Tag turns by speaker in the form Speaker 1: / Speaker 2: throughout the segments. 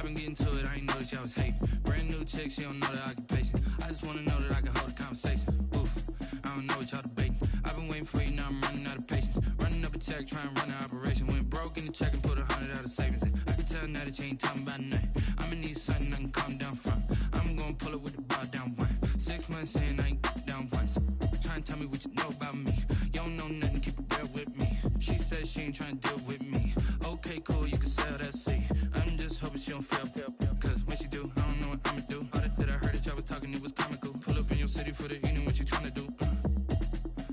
Speaker 1: I've been getting to it, I ain't noticed y'all was hating. Brand new chick, she don't know the occupation. I just wanna know that I can hold a conversation. Oof, I don't know what y'all debating. I've been waiting for you, now I'm running out of patience. Running up a check, trying to run an operation. Went broke in the check and put 100 out of savings in. I can tell now that you ain't talking about nothing. I'ma need something I can calm down from. I'm gonna pull it with the bar down one. 6 months in, I ain't down once. Trying to tell me what you know about me. You don't know nothing, keep it real with me. She says she ain't trying to deal with me. Okay, cool, you can sell that seat. I'm just hoping she don't fail. Cause when she do, I don't know what I'ma do. All that I heard that y'all was talking, it was comical. Pull up in your city for the evening, what you trying to do?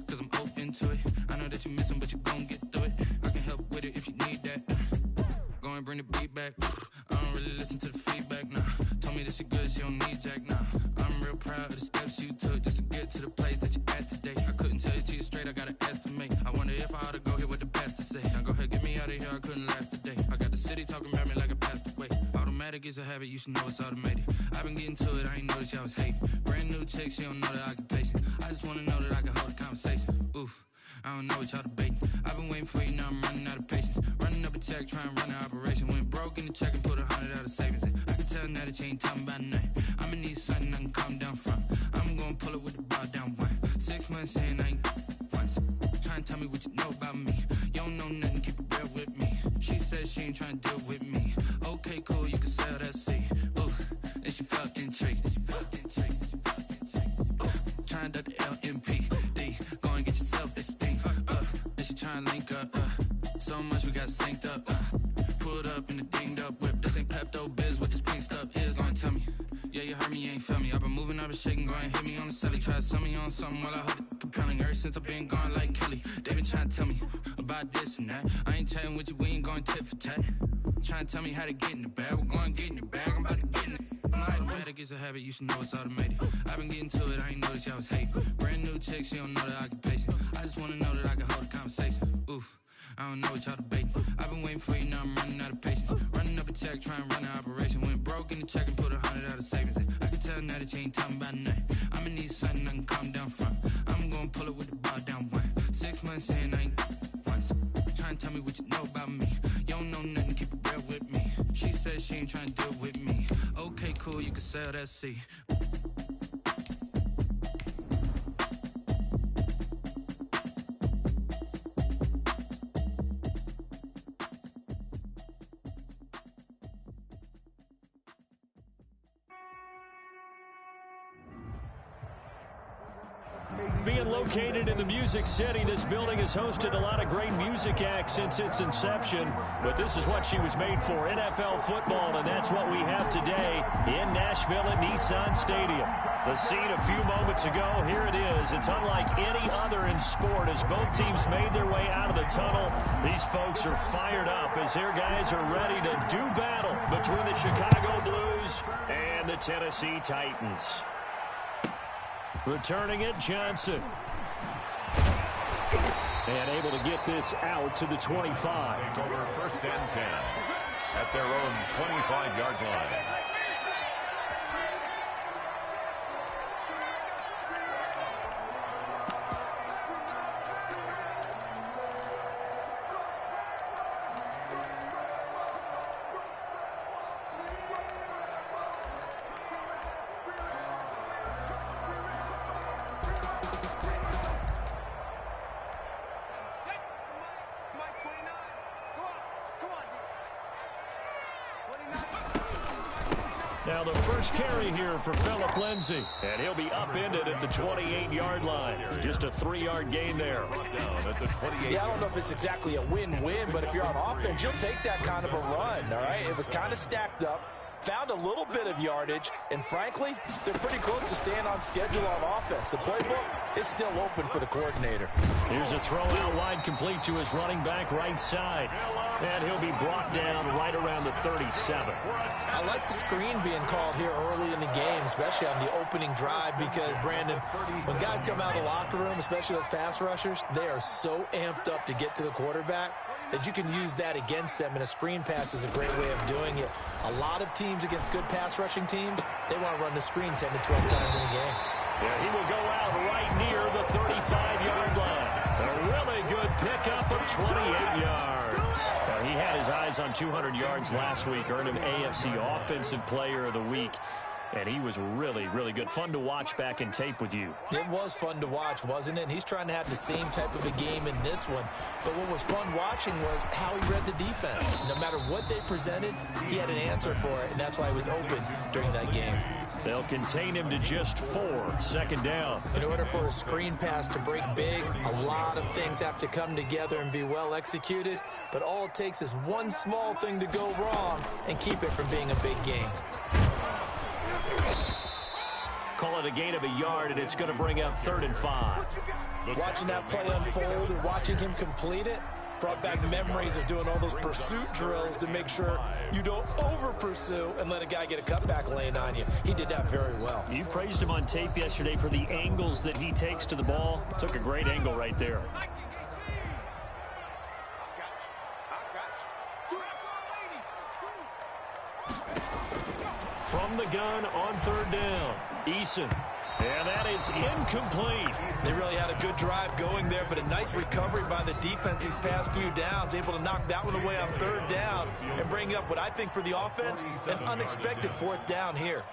Speaker 1: Cause I'm open to it. I know that you missing, but you gon' get through it. I can help with it if you need that. Go and bring the beat back. I don't really listen to the feedback, nah. Told me that she good, she don't need jack, nah. I'm real proud of the steps you took just to get to the place that you at today. I couldn't tell you to you straight, I gotta estimate. I wonder if I ought to go here with the pastor say. Now go ahead, get me out of here, I couldn't last a day. I got the city talking about me like I passed away. Automatic is a habit, you should know it's automated. I've been getting to it, I ain't noticed y'all was hating. Brand new chick, she don't know the occupation. I just wanna know that I can hold a conversation. Oof, I don't know what y'all debating. I've been waiting for you, now I'm running out of patience. Running up a check, trying to run an operation. Went broke in the check and put 100 out of savings in. I can tell now that you ain't talking about nothing. I'ma need something I can calm down from. I'm gonna pull it with the bar down one. 6 months in, I ain't once. Trying to tell me what you know about me. You don't know nothing, keep it real with me. She says she ain't trying to deal with me. Okay, cool, you can sell that seat. Ooh, and she felt intrigued. Trying to duck the LMPD. Go and get yourself esteem. And she trying to link up. So much we got synced up. Pulled up in the dinged up whip. This ain't Pepto Biz, what this pink stuff is. Don't tell me. Yeah, you heard me, you ain't felt me. I've been moving, I've been shaking, go and hit me on the celly. Try to sell me on something while I hold it compelling. Ever since I've been gone like Kelly, they been trying to tell me about this and that. I ain't chatting with you, we ain't going tit for tat. Trying to tell me how to get in the bag. We're going to get in the bag, I'm about to get in it. Automatic is a habit, you should know it's automated. I've been getting to it, I ain't noticed y'all was hating. Brand new chick, she don't know the occupation. I just wanna know that I can hold a conversation. Oof, I don't know what y'all debating. I've been waiting for you, now I'm running out of patience. Running up a check, trying to run an operation. Went broke in the check and put 100 out of savings in. I can tell now that you ain't talking about nothing. I'ma need something I can calm down from. I'm gonna pull it with the bar down one. 6 months in, I ain't once. Trying to tell me what you know about me. You don't know nothing, keep it real with me. She says she ain't trying to deal with me. Okay, cool, you can sell that seat.
Speaker 2: Being located in the Music City, this building has hosted a lot of great music acts since its inception. But this is what she was made for, NFL football, and that's what we have today in Nashville at Nissan Stadium. The scene a few moments ago, here it is. It's unlike any other in sport as both teams made their way out of the tunnel. These folks are fired up as their guys are ready to do battle between the Chicago Blues and the Tennessee Titans. Returning it, Johnson. And able to get this out to the 25.
Speaker 3: Take over 1st and 10 at their own 25-yard line.
Speaker 2: Now the first carry here for Phillip Lindsay. And he'll be upended at the 28-yard line. Just a 3-yard gain there.
Speaker 3: Down at the 28.
Speaker 4: Yeah, I don't know if it's exactly a win-win, but if you're on offense, you'll take that kind of a run, all right? It was kind of stacked up. Found a little bit of yardage, and frankly, they're pretty close to staying on schedule on offense. The playbook is still open for the coordinator.
Speaker 2: Here's a throw out wide complete to his running back right side. And he'll be brought down right around the 37.
Speaker 4: I like the screen being called here early in the game, especially on the opening drive, because, Brandon, when guys come out of the locker room, especially those pass rushers, they are so amped up to get to the quarterback that you can use that against them, and a screen pass is a great way of doing it. A lot of teams against good pass rushing teams, they want to run the screen 10 to 12 times in a game.
Speaker 2: Yeah, he will go out right near the 35-yard line. A really good pickup of 28 yards. Now, he had his eyes on 200 yards last week, earned him AFC Offensive Player of the Week. And he was really, really good. Fun to watch back in tape with you.
Speaker 4: It was fun to watch, wasn't it? And he's trying to have the same type of a game in this one. But what was fun watching was how he read the defense. No matter what they presented, he had an answer for it, and that's why he was open during that game.
Speaker 2: They'll contain him to just 4. Second down.
Speaker 4: In order for a screen pass to break big, a lot of things have to come together and be well executed. But all it takes is one small thing to go wrong and keep it from being a big game.
Speaker 2: Call it a gain of a yard, and it's going to bring up 3rd and 5.
Speaker 4: Watching that play unfold and watching him complete it brought back memories of doing all those pursuit drills to make sure you don't over-pursue and let a guy get a cutback lane on you. He did that very well.
Speaker 2: You praised him on tape yesterday for the angles that he takes to the ball. Took a great angle right there. From the gun on 3rd down, Eason. And that is incomplete.
Speaker 4: They really had a good drive going there, but a nice recovery by the defense these past few downs, able to knock that one away on 3rd down and bring up what I think for the offense, an unexpected 4th down here.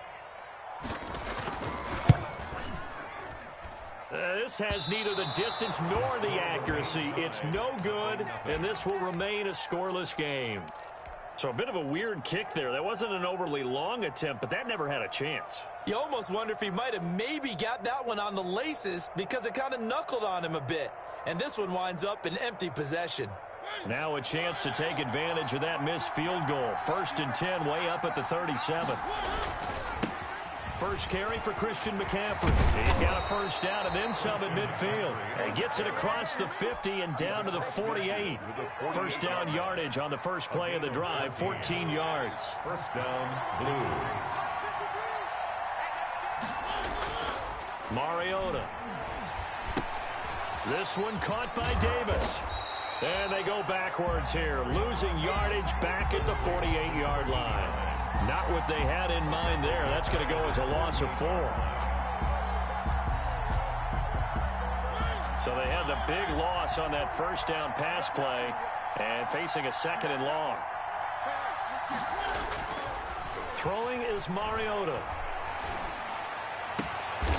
Speaker 2: This has neither the distance nor the accuracy. It's no good, and this will remain a scoreless game. So a bit of a weird kick there. That wasn't an overly long attempt, but that never had a chance.
Speaker 4: You almost wonder if he might have maybe got that one on the laces because it kind of knuckled on him a bit. And this one winds up in empty possession.
Speaker 2: Now a chance to take advantage of that missed field goal. 1st and 10, way up at the 37. First carry for Christian McCaffrey. He's got a 1st down and then some at midfield. And gets it across the 50 and down to the 48. 1st down yardage on the first play of the drive, 14 yards.
Speaker 3: 1st down, Blues.
Speaker 2: Mariota. This one caught by Davis. And they go backwards here, losing yardage back at the 48-yard line. Not what they had in mind there. That's going to go as a loss of 4. So they had the big loss on that 1st down pass play and facing a 2nd and long. Throwing is Mariota.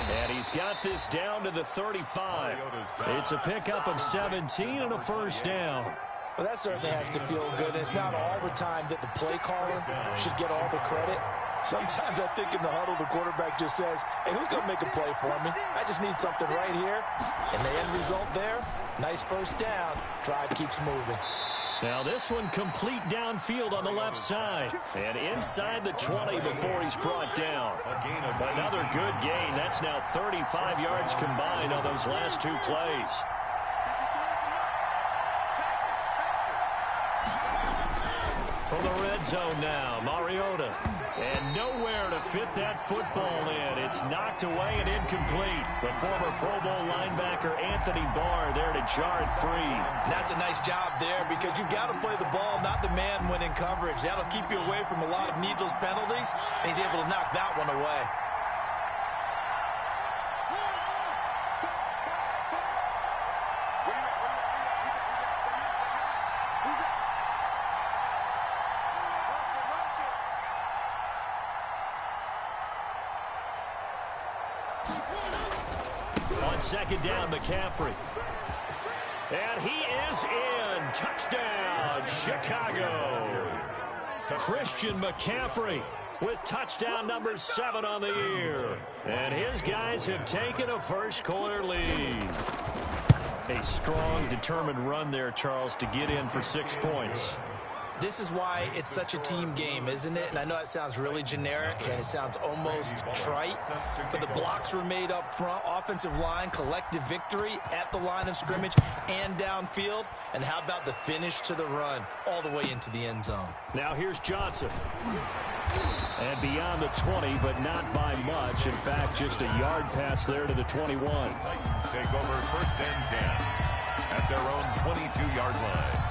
Speaker 2: And he's got this down to the 35. It's a pickup of 17 and a 1st down.
Speaker 4: Well, that certainly has to feel good. It's not all the time that the play caller should get all the credit. Sometimes I think in the huddle, the quarterback just says, hey, who's going to make a play for me? I just need something right here. And the end result there, nice 1st down. Drive keeps moving.
Speaker 2: Now this one complete downfield on the left side. And inside the 20 before he's brought down. Another good gain. That's now 35 yards combined on those last 2 plays. From the red zone now, Mariota. And nowhere to fit that football in. It's knocked away and incomplete. The former Pro Bowl linebacker Anthony Barr there to jar it free.
Speaker 4: That's a nice job there because you've got to play the ball, not the man when in coverage. That'll keep you away from a lot of needless penalties, and he's able to knock that one away.
Speaker 2: On 2nd down, McCaffrey. And he is in. Touchdown, Chicago. Christian McCaffrey with touchdown number 7 on the year. And his guys have taken a first-quarter lead. A strong, determined run there, Charles, to get in for 6 points.
Speaker 4: This is why it's such a team game, isn't it? And I know it sounds really generic and it sounds almost trite, but the blocks were made up front, offensive line, collective victory at the line of scrimmage and downfield. And how about the finish to the run all the way into the end zone?
Speaker 2: Now here's Johnson. And beyond the 20, but not by much. In fact, just a yard pass there to the 21.
Speaker 3: Titans take over 1st and 10 at their own 22-yard line.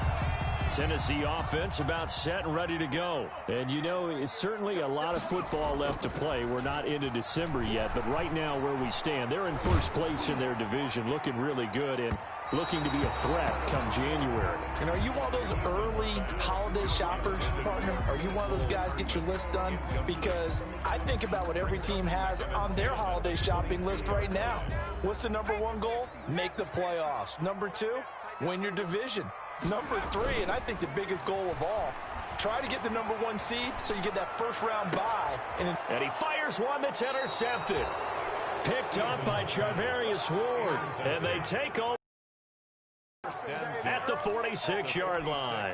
Speaker 2: Tennessee offense about set and ready to go. And, you know, it's certainly a lot of football left to play. We're not into December yet, but right now where we stand, they're in first place in their division, looking really good and looking to be a threat come January.
Speaker 4: And are you one of those early holiday shoppers, partner? Are you one of those guys get your list done? Because I think about what every team has on their holiday shopping list right now. What's the number one goal? Make the playoffs. Number two, win your division. Number three, and I think the biggest goal of all, try to get the number one seed so you get that first round bye. And
Speaker 2: he fires one that's intercepted. Picked up by Charvarius Ward. And they take over at the 46-yard line.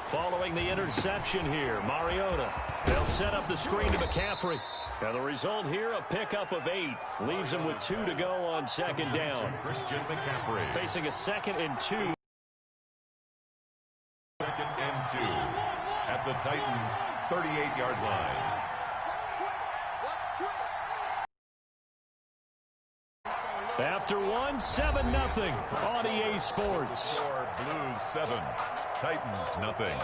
Speaker 2: Following the interception here, Mariota. They'll set up the screen to McCaffrey. And the result here, a pickup of 8. Leaves him with 2 to go on second down.
Speaker 3: Christian McCaffrey.
Speaker 2: Facing a 2nd and 2.
Speaker 3: 2nd and 2 at the Titans' 38-yard line.
Speaker 2: After 1, 7-0 on EA Sports.
Speaker 3: Blues 7, Titans nothing.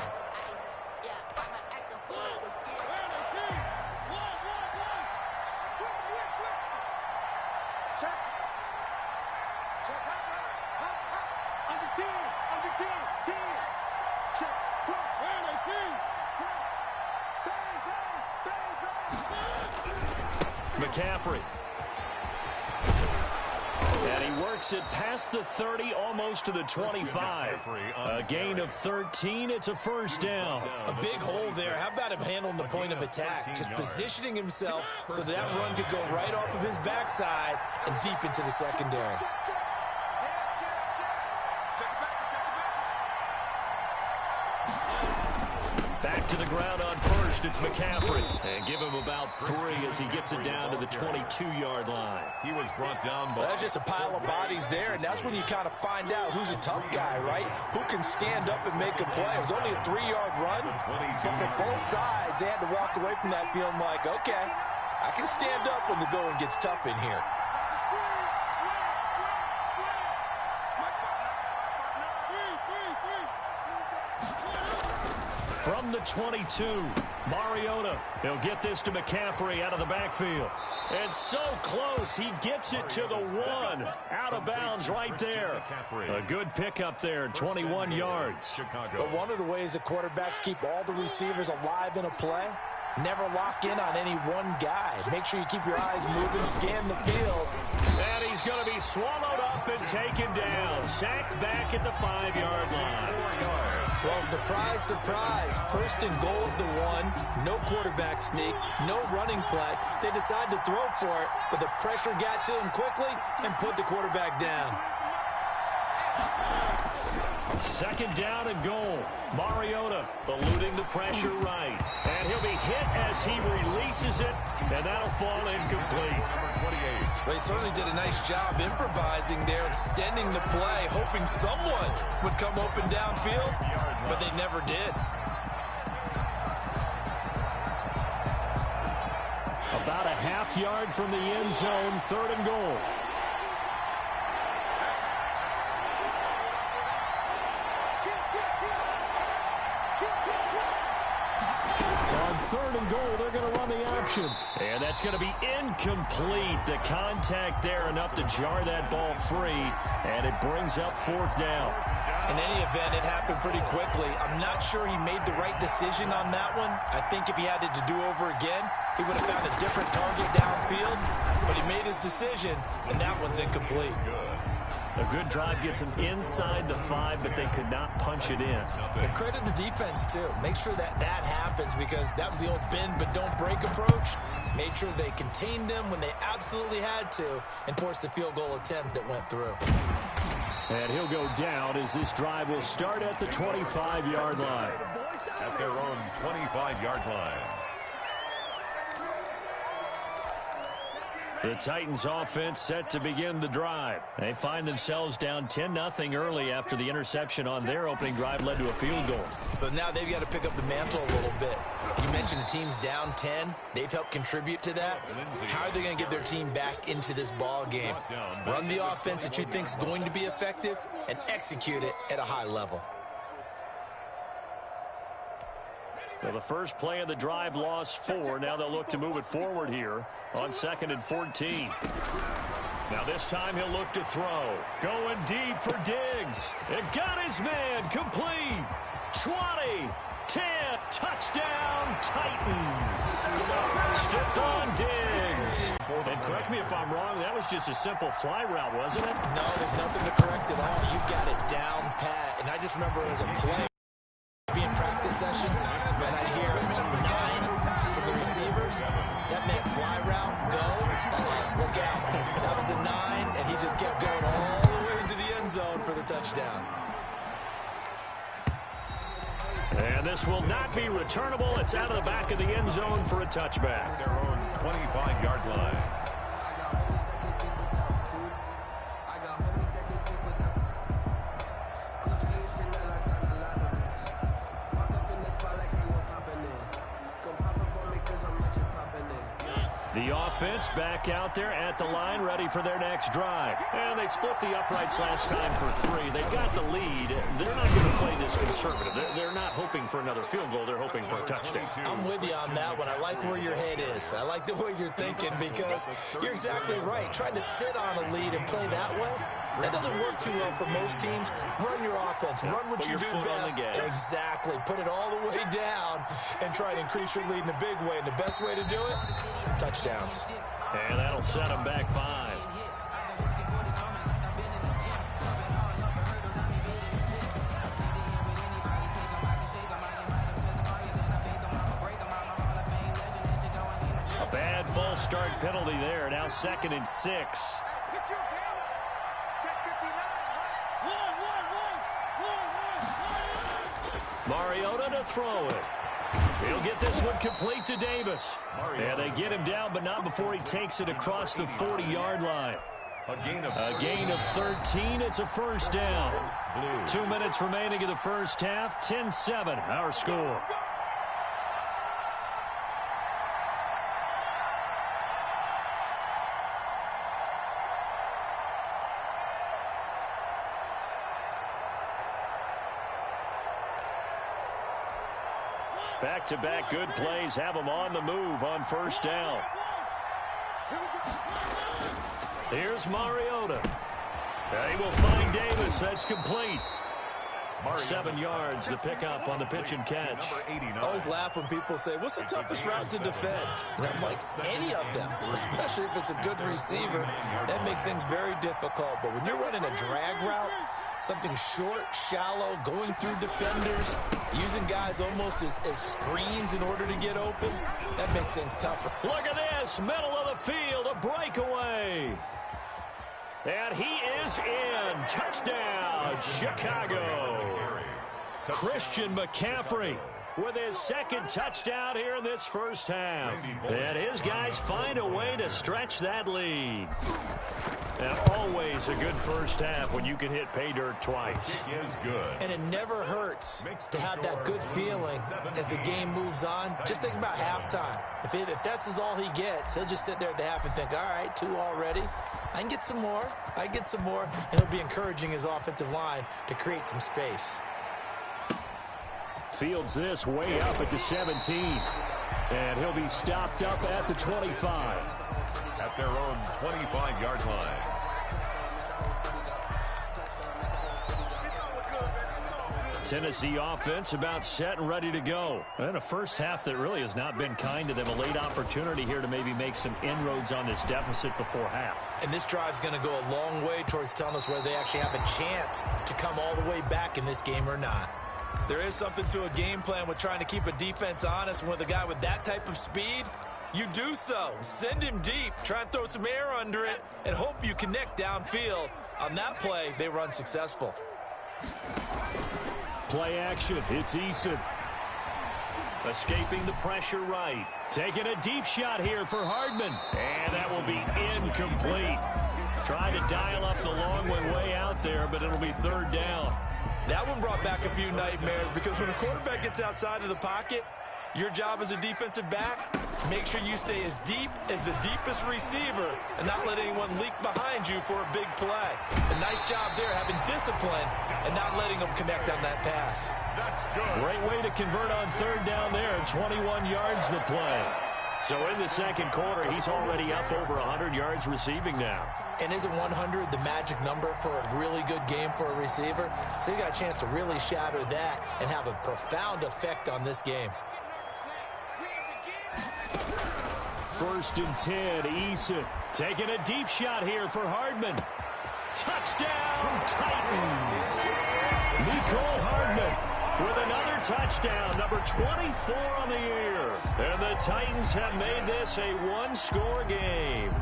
Speaker 2: McCaffrey. And he works it past the 30, almost to the 25. A gain of 13. It's a first down.
Speaker 4: A big hole there. How about him handling the point of attack? Just positioning himself so that run could go right off of his backside and deep into the secondary.
Speaker 2: Back to the ground on first. It's McCaffrey. And give him about 3 as he gets it down to the 22-yard line.
Speaker 3: He was brought down by...
Speaker 4: That's just a pile of bodies there, and that's when you kind of find out who's a tough guy, right? Who can stand up and make a play. It was only a 3-yard run, but for both sides, they had to walk away from that feeling like, okay, I can stand up when the going gets tough in here.
Speaker 2: From the 22, Mariota. He'll get this to McCaffrey out of the backfield. And so close, he gets it to the 1. Out of bounds right there. A good pickup there, 21 yards.
Speaker 4: But one of the ways that quarterbacks keep all the receivers alive in a play, never lock in on any one guy. Make sure you keep your eyes moving, scan the field.
Speaker 2: And he's going to be swallowed up and taken down. Sacked back at the 5-yard line.
Speaker 4: Well, surprise, surprise. First and goal at the 1. No quarterback sneak. No running play. They decide to throw for it, but the pressure got to him quickly and put the quarterback down.
Speaker 2: Second down and goal. Mariota eluding the pressure right. And he'll be hit as he releases it, and that'll fall incomplete.
Speaker 4: Well, he certainly did a nice job improvising there, extending the play, hoping someone would come open downfield, but they never did.
Speaker 2: About a half yard from the end zone, 3rd and goal. On 3rd and goal, they're going to run the option. And that's going to be incomplete. The contact there enough to jar that ball free, and it brings up 4th down.
Speaker 4: In any event, it happened pretty quickly. I'm not sure he made the right decision on that one. I think if he had it to do over again, he would have found a different target downfield, but he made his decision, and that one's incomplete.
Speaker 2: A good drive gets him inside the 5, but they could not punch it in.
Speaker 4: And credit the defense, too. Make sure that happens, because that was the old bend but don't break approach. Made sure they contained them when they absolutely had to and forced the field goal attempt that went through.
Speaker 2: And he'll go down as this drive will start at the 25-yard line.
Speaker 3: At their own 25-yard line.
Speaker 2: The Titans offense set to begin the drive. They find themselves down 10-0 early after the interception on their opening drive led to a field goal.
Speaker 4: So now they've got to pick up the mantle a little bit. You mentioned the team's down 10. They've helped contribute to that. How are they going to get their team back into this ball game? Run the offense that you think is going to be effective and execute it at a high level.
Speaker 2: Well, the first play of the drive lost 4. Now they'll look to move it forward here on 2nd and 14. Now this time he'll look to throw. Going deep for Diggs. It got his man complete. 20, 10, touchdown Titans. Stephon Diggs. And correct me if I'm wrong, that was just a simple fly route, wasn't it?
Speaker 4: No, there's nothing to correct at all. You've got it down pat. And I just remember as a play, being practice sessions, and I'd hear 9 from the receivers. That meant fly route, go, look out. That was the 9, and he just kept going all the way into the end zone for the touchdown.
Speaker 2: And this will not be returnable. It's out of the back of the end zone for a touchback.
Speaker 3: Their own 25-yard line.
Speaker 2: The offense back out there at the line, ready for their next drive. And they split the uprights last time for 3. They got the lead. They're not going to play this conservative. They're not hoping for another field goal. They're hoping for a touchdown.
Speaker 4: I'm with you on that one. I like where your head is. I like the way you're thinking because you're exactly right. Trying to sit on a lead and play that way, that doesn't work too well for most teams. Run your offense. Run what you do best. Exactly. Put it all the way down and try to increase your lead in a big way. And the best way to do it, touchdowns.
Speaker 2: And that'll set them back 5. A bad false start penalty there. Now 2nd and 6. Mariota to throw it. He'll get this one complete to Davis. And they get him down, but not before he takes it across the 40-yard line. A gain of 13. It's a first down. 2 minutes remaining in the first half. 10-7, our score. Back-to-back good plays have them on the move on first down. Here's Mariota. He will find Davis. That's complete. 7 yards, the pickup on the pitch and catch.
Speaker 4: I always laugh when people say, what's the toughest route to defend? And I'm like, any of them, especially if it's a good receiver. That makes things very difficult. But when you're running a drag route, something short, shallow, going through defenders, using guys almost as screens in order to get open, that makes things tougher.
Speaker 2: Look at this, middle of the field, a breakaway. And he is in. Touchdown, Chicago. Christian McCaffrey with his 2nd touchdown here in this first half. And his guys find a way to stretch that lead. And always a good first half when you can hit pay dirt twice.
Speaker 3: It is good.
Speaker 4: And it never hurts to have that good feeling as the game moves on. Just think about halftime. If that's all he gets, he'll just sit there at the half and think, all right, 2 already. I can get some more. I get some more. And he'll be encouraging his offensive line to create some space.
Speaker 2: Fields this way up at the 17. And he'll be stopped up at the 25.
Speaker 3: At their own 25-yard line.
Speaker 2: Tennessee offense about set and ready to go. And a first half that really has not been kind to them. A late opportunity here to maybe make some inroads on this deficit before half.
Speaker 4: And this drive's going to go a long way towards telling us whether they actually have a chance to come all the way back in this game or not. There is something to a game plan with trying to keep a defense honest. With a guy with that type of speed, you do so. Send him deep. Try and throw some air under it and hope you connect downfield. On that play, they were unsuccessful.
Speaker 2: Play action. It's Eason. Escaping the pressure right. Taking a deep shot here for Hardman. And that will be incomplete. Trying to dial up the long one way out there, but it'll be third down.
Speaker 4: That one brought back a few nightmares because when a quarterback gets outside of the pocket, your job as a defensive back, make sure you stay as deep as the deepest receiver and not let anyone leak behind you for a big play. A nice job there having discipline and not letting them connect on that pass.
Speaker 3: That's good.
Speaker 2: Great way to convert on third down there. 21 yards the play. So in the second quarter, he's already up over 100 yards receiving now.
Speaker 4: And isn't 100 the magic number for a really good game for a receiver? So he got a chance to really shatter that and have a profound effect on this game.
Speaker 2: 1st and 10, Eason taking a deep shot here for Hardman. Touchdown, Titans! Nicole Hardman with another touchdown, number 24 on the year. And the Titans have made this a one-score game.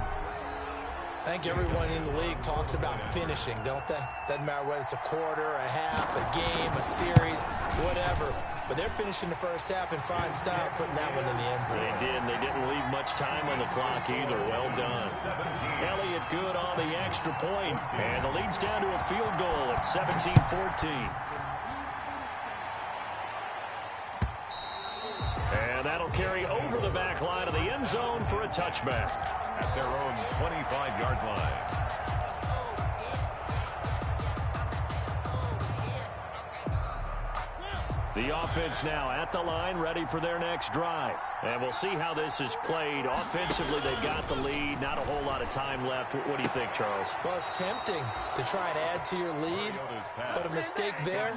Speaker 4: I think everyone in the league talks about finishing, don't they? Doesn't matter whether it's a quarter, a half, a game, a series, whatever. But they're finishing the first half in fine style, putting that one in the end zone.
Speaker 2: They did. They didn't leave much time on the clock either. Well done. Elliott good on the extra point. And the lead's down to a field goal at 17-14. And that'll carry over the back line of the end zone for a touchback.
Speaker 3: At their own 25-yard line.
Speaker 2: The offense now at the line, ready for their next drive. And we'll see how this is played. Offensively, they've got the lead. Not a whole lot of time left. What do you think, Charles?
Speaker 4: Well, it's tempting to try and add to your lead, but a mistake there,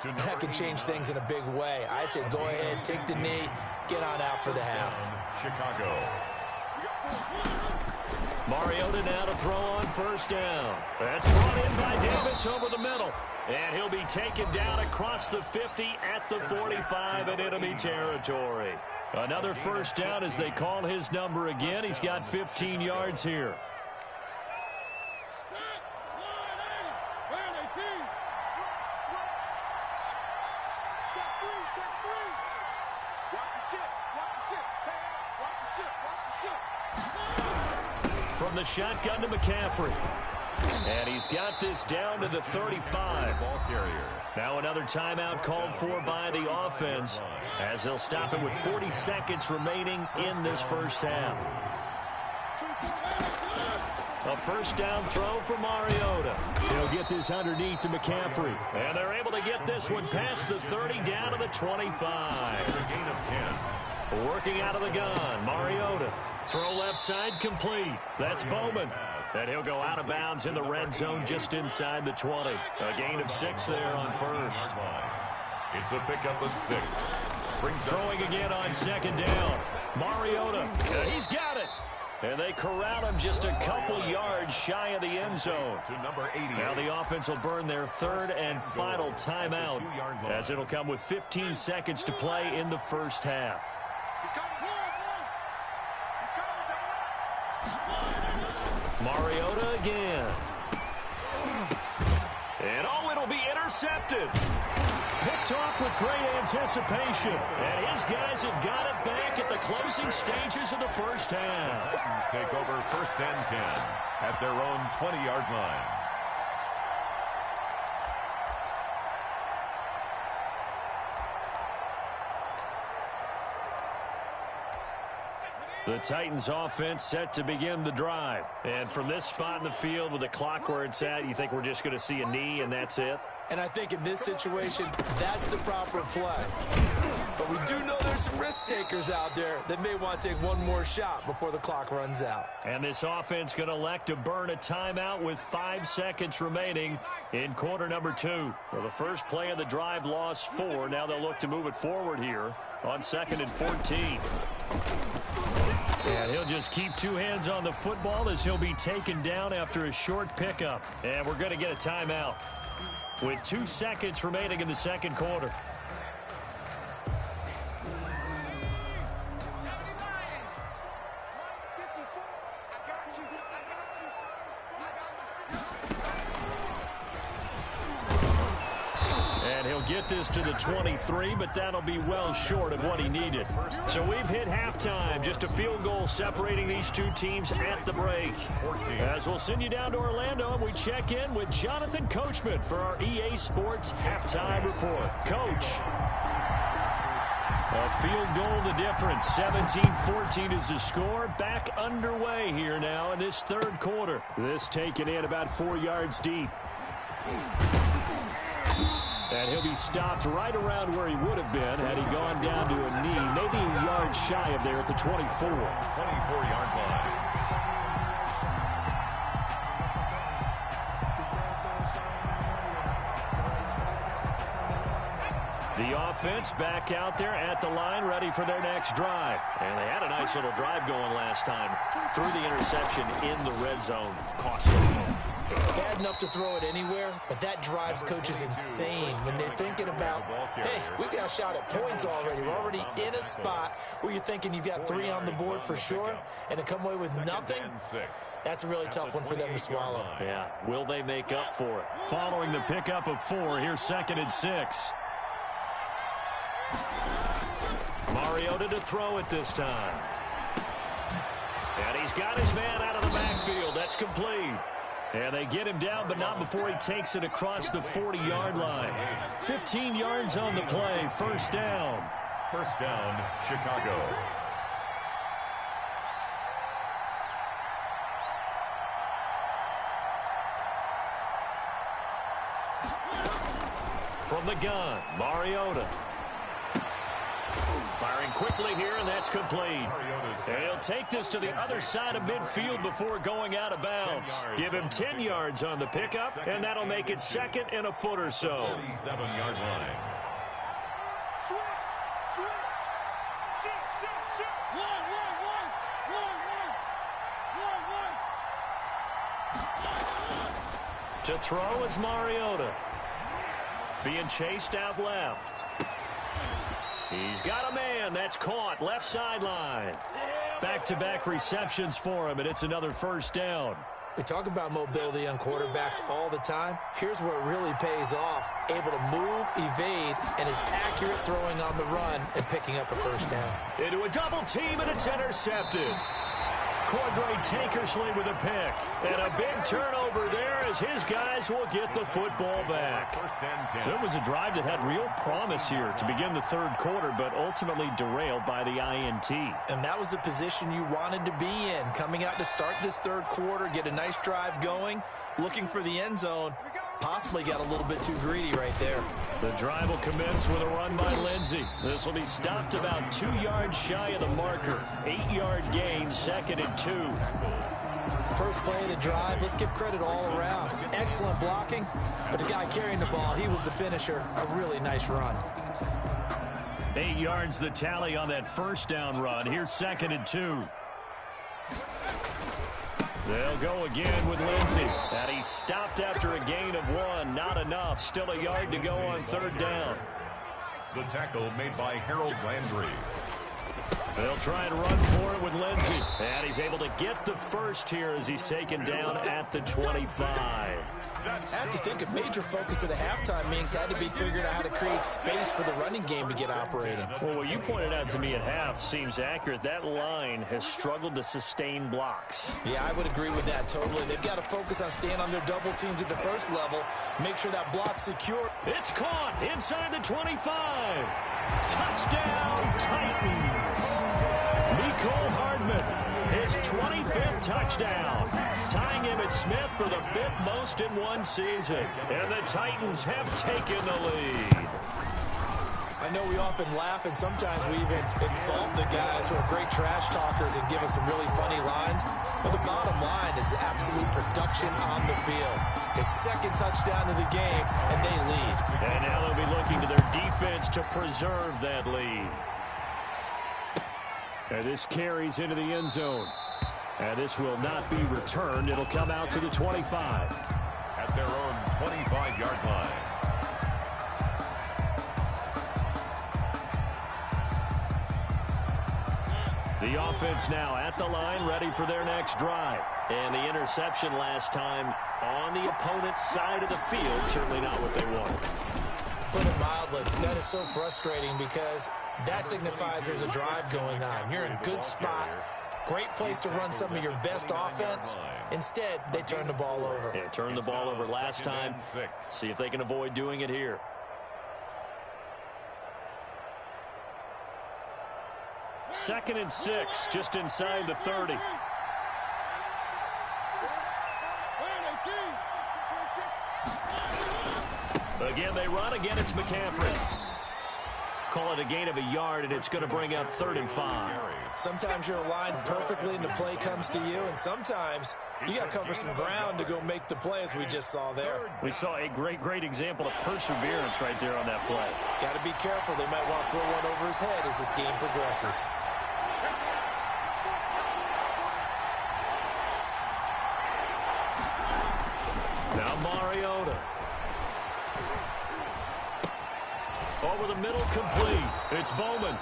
Speaker 4: that could change things in a big way. I say go ahead, take the knee, get on out for the half.
Speaker 3: Chicago.
Speaker 2: Mariota now to throw on first down. That's brought in by Davis over the middle. And he'll be taken down across the 50 at the 45 in enemy territory. Another first down as they call his number again. He's got 15 yards here. From the shotgun to McCaffrey. And he's got this down to the 35.
Speaker 3: Ball carrier.
Speaker 2: Now another timeout called for by the offense as they'll stop it with 40 seconds remaining in this first half. A first down throw for Mariota. He'll get this underneath to McCaffrey. And they're able to get this one past the 30 down to the 25.
Speaker 3: A gain of 10.
Speaker 2: Working out of the gun, Mariota. Throw left side complete. That's Bowman. And he'll go out of bounds in the red zone just inside the 20. A gain of 6 there on first.
Speaker 3: It's a pickup of 6.
Speaker 2: Throwing again on second down. Mariota. He's got it. And they corral him just a couple yards shy of the end zone.
Speaker 3: To number 80.
Speaker 2: Now the offense will burn their third and final timeout as it'll come with 15 seconds to play in the first half. Mariota again. And it'll be intercepted. Picked off with great anticipation. And his guys have got it back at the closing stages of the first half.
Speaker 3: Titans take over 1st and 10 at their own 20-yard line.
Speaker 2: The Titans offense set to begin the drive. And from this spot in the field with the clock where it's at, you think we're just going to see a knee and that's it?
Speaker 4: And I think in this situation, that's the proper play. But we do know there's some risk takers out there that may want to take one more shot before the clock runs out.
Speaker 2: And this offense going to elect to burn a timeout with 5 seconds remaining in quarter number 2. Well, the first play of the drive lost 4. Now they'll look to move it forward here on 2nd and 14. And he'll just keep 2 hands on the football as he'll be taken down after a short pickup. And we're going to get a timeout with 2 seconds remaining in the second quarter. get this to the 23, but that'll be well short of what he needed. So we've hit halftime. Just a field goal separating these two teams at the break. As we'll send you down to Orlando, and we check in with Jonathan Coachman for our EA Sports Halftime Report. Coach. A field goal the difference. 17-14 is the score. Back underway here now in this third quarter. This taken in about 4 yards deep. And he'll be stopped right around where he would have been had he gone down to a knee. Maybe a yard shy of there at the 24.
Speaker 3: 24-yard line.
Speaker 2: The offense back out there at the line, ready for their next drive. And they had a nice little drive going last time. Threw the interception in the red zone. Cost them.
Speaker 4: Bad enough to throw it anywhere, but that drives coaches insane when they're thinking about, hey, we've got a shot at points already. We're already in a spot where you're thinking you've got 3 on the board for sure, and to come away with nothing, that's a really tough one for them to swallow.
Speaker 2: Yeah, will they make up for it? Following the pickup of 4, here's 2nd and 6. Mariota to throw it this time. And he's got his man out of the backfield. That's complete. And they get him down, but not before he takes it across the 40-yard line. 15 yards on the play. First down.
Speaker 3: First down, Chicago.
Speaker 2: From the gun, Mariota. Firing quickly here, and that's complete. And he'll take this to the other side of midfield before going out of bounds. Give him 10 yards on the pickup, and that'll make it 2nd and a foot or so.
Speaker 3: 37-yard line.
Speaker 2: To throw is Mariota. Being chased out left. He's got a man. That's caught. Left sideline. Back-to-back receptions for him, and it's another first down.
Speaker 4: We talk about mobility on quarterbacks all the time. Here's where it really pays off. Able to move, evade, and is accurate throwing on the run and picking up a first down.
Speaker 2: Into a double team, and it's intercepted. Cordray Tankersley with a pick. And a big turnover there as his guys will get the football back. So it was a drive that had real promise here to begin the third quarter, but ultimately derailed by the INT.
Speaker 4: And that was the position you wanted to be in. Coming out to start this third quarter, get a nice drive going, looking for the end zone. Possibly got a little bit too greedy right there.
Speaker 2: The drive will commence with a run by Lindsey. This will be stopped about 2 yards shy of the marker. 8-yard gain, 2nd and 2.
Speaker 4: First play of the drive, let's give credit all around. Excellent blocking, but the guy carrying the ball, he was the finisher. A really nice run.
Speaker 2: 8 yards the tally on that first down run. Here's 2nd and 2. They'll go again with Lindsey. And he's stopped after a gain of 1. Not enough. Still a yard to go on third down.
Speaker 3: The tackle made by Harold Landry.
Speaker 2: They'll try and run for it with Lindsey. And he's able to get the first here as he's taken down at the 25.
Speaker 4: I have to think a major focus of the halftime meetings had to be figuring out how to create space for the running game to get operating.
Speaker 2: Well, what you pointed out to me at half seems accurate. That line has struggled to sustain blocks.
Speaker 4: Yeah, I would agree with that totally. They've got to focus on staying on their double teams at the first level, make sure that block's secure.
Speaker 2: It's caught inside the 25. Touchdown, Titans. Mecole Hardman. His 25th touchdown, tying Emmitt Smith for the 5th most in one season. And the Titans have taken the lead.
Speaker 4: I know we often laugh, and sometimes we even insult the guys who are great trash talkers and give us some really funny lines. But the bottom line is absolute production on the field. His 2nd touchdown of the game, and they lead.
Speaker 2: And now they'll be looking to their defense to preserve that lead. And this carries into the end zone. And this will not be returned. It'll come out to the 25.
Speaker 3: At their own 25-yard line.
Speaker 2: The offense now at the line, ready for their next drive. And the interception last time on the opponent's side of the field, certainly not what they wanted.
Speaker 4: put it mildly. That is so frustrating because that signifies there's a drive going on. You're in a good spot. Great place to run some of your best offense. Instead, they turn the ball over.
Speaker 2: Yeah, turned the ball over last time. See if they can avoid doing it here. Second and 6, just inside the 30. Again, they run. Again, it's McCaffrey. Call it a gain of a yard, and it's going to bring up 3rd and 5.
Speaker 4: Sometimes you're aligned perfectly and the play comes to you, and sometimes you got to cover some ground to go make the play, as we just saw there.
Speaker 2: We saw a great example of perseverance right there on that play.
Speaker 4: Got to be careful. They might want to throw one over his head as this game progresses.
Speaker 2: Now Mariota. Over the middle, complete. It's Bowman.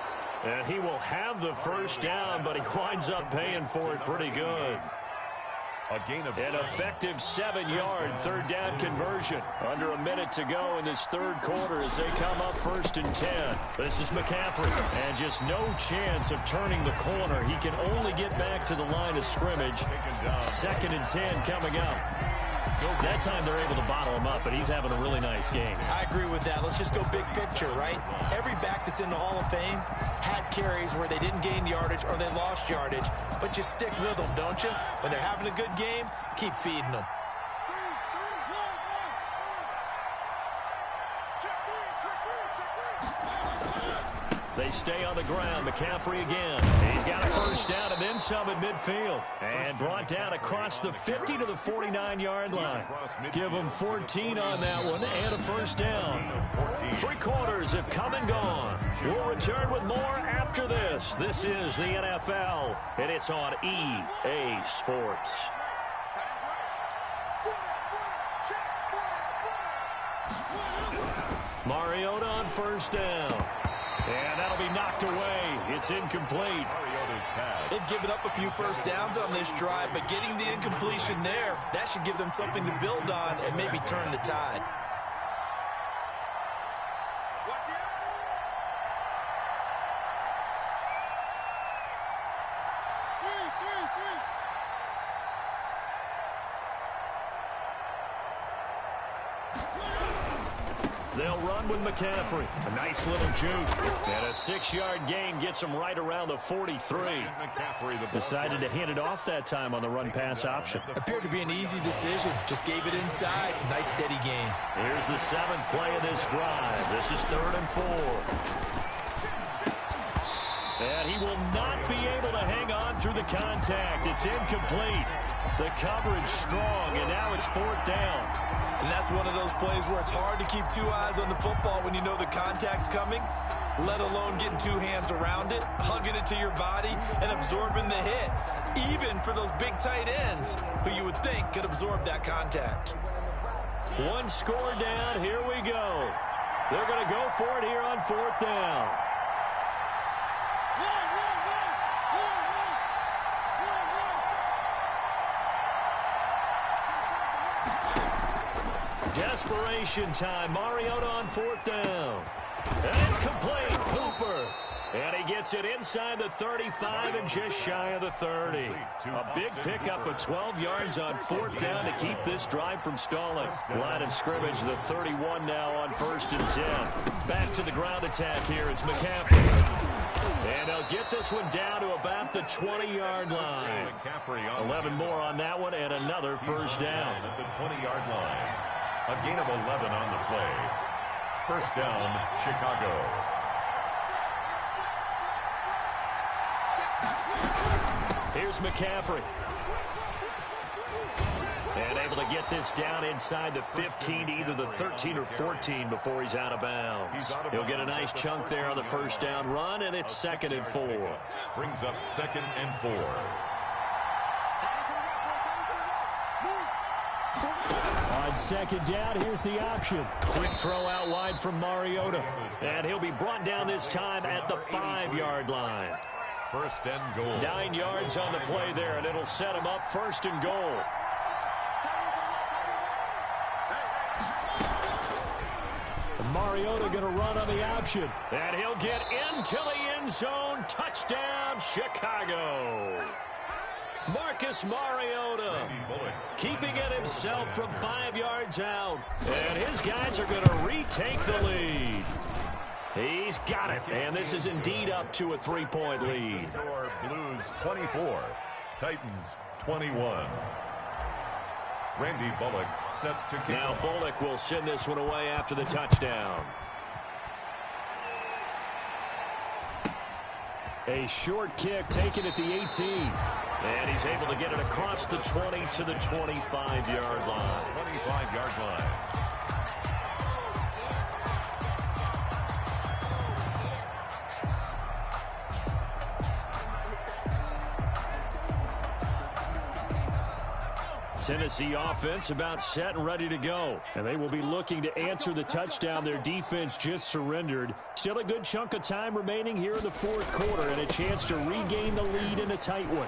Speaker 2: And he will have the first down, but he winds up paying for it pretty good.
Speaker 3: A gain of
Speaker 2: An effective 7-yard third down conversion. Under a minute to go in this third quarter as they come up 1st and 10. This is McCaffrey. And just no chance of turning the corner. He can only get back to the line of scrimmage. 2nd and 10 coming up. That time they're able to bottle him up, but he's having a really nice game.
Speaker 4: I agree with that. Let's just go big picture, right? Every back that's in the Hall of Fame had carries where they didn't gain yardage or they lost yardage, but you stick with them, don't you? When they're having a good game, keep feeding them.
Speaker 2: They stay on the ground. McCaffrey again. He's got a first down and then some at midfield. And brought down across the 50 to the 49-yard line. Give him 14 on that one and a first down. 3 quarters have come and gone. We'll return with more after this. This is the NFL, and it's on EA Sports. Mariota on first down. And that'll be knocked away. It's incomplete.
Speaker 4: They've given up a few first downs on this drive, but getting the incompletion there, that should give them something to build on and maybe turn the tide.
Speaker 2: They'll run with McCaffrey. A nice little juke. And a 6-yard gain gets him right around the 43. Decided to hand it off that time on the run-pass option.
Speaker 4: Appeared to be an easy decision. Just gave it inside. Nice steady gain.
Speaker 2: Here's the 7th play of this drive. This is 3rd and 4. And he will not be able to hang on through the contact. It's incomplete. The coverage strong, and now it's 4th down.
Speaker 4: And that's one of those plays where it's hard to keep 2 eyes on the football when you know the contact's coming, let alone getting 2 hands around it, hugging it to your body, and absorbing the hit, even for those big tight ends who you would think could absorb that contact.
Speaker 2: 1 score down. Here we go. They're going to go for it here on 4th down. Desperation time. Mariota on 4th down. And it's complete. Hooper. And he gets it inside the 35 and just shy of the 30. A big pickup of 12 yards on 4th down to keep this drive from stalling. Line of scrimmage, the 31 now on 1st and 10. Back to the ground attack here. It's McCaffrey. And they'll get this one down to about the 20-yard line. 11 more on that one and another first down.
Speaker 3: At the 20-yard line. A gain of 11 on the play. First down, Chicago.
Speaker 2: Here's McCaffrey. And able to get this down inside the 15, either the 13 or 14 before he's out of bounds. He'll get a nice chunk there on the first down run, and it's 2nd and 4.
Speaker 3: Brings up 2nd and 4.
Speaker 2: On 2nd down, here's the option. Quick throw out wide from Mariota. And he'll be brought down this time at the 5-yard line.
Speaker 3: First and goal.
Speaker 2: 9 yards on the play there, and it'll set him up 1st and goal. Mariota going to run on the option. And he'll get into the end zone. Touchdown, Chicago. Marcus Mariota keeping it himself from 5 yards out. And his guys are going to retake the lead. He's got it. And this is indeed up to a 3-point lead.
Speaker 3: Blues 24, Titans 21. Randy Bullock set to kick.
Speaker 2: Now Bullock will send this one away after the touchdown. A short kick taken at the 18. And he's able to get it across the 20 to the 25-yard line.
Speaker 3: 25-yard line.
Speaker 2: Tennessee offense about set and ready to go. And they will be looking to answer the touchdown their defense just surrendered. Still a good chunk of time remaining here in the fourth quarter and a chance to regain the lead in a tight one.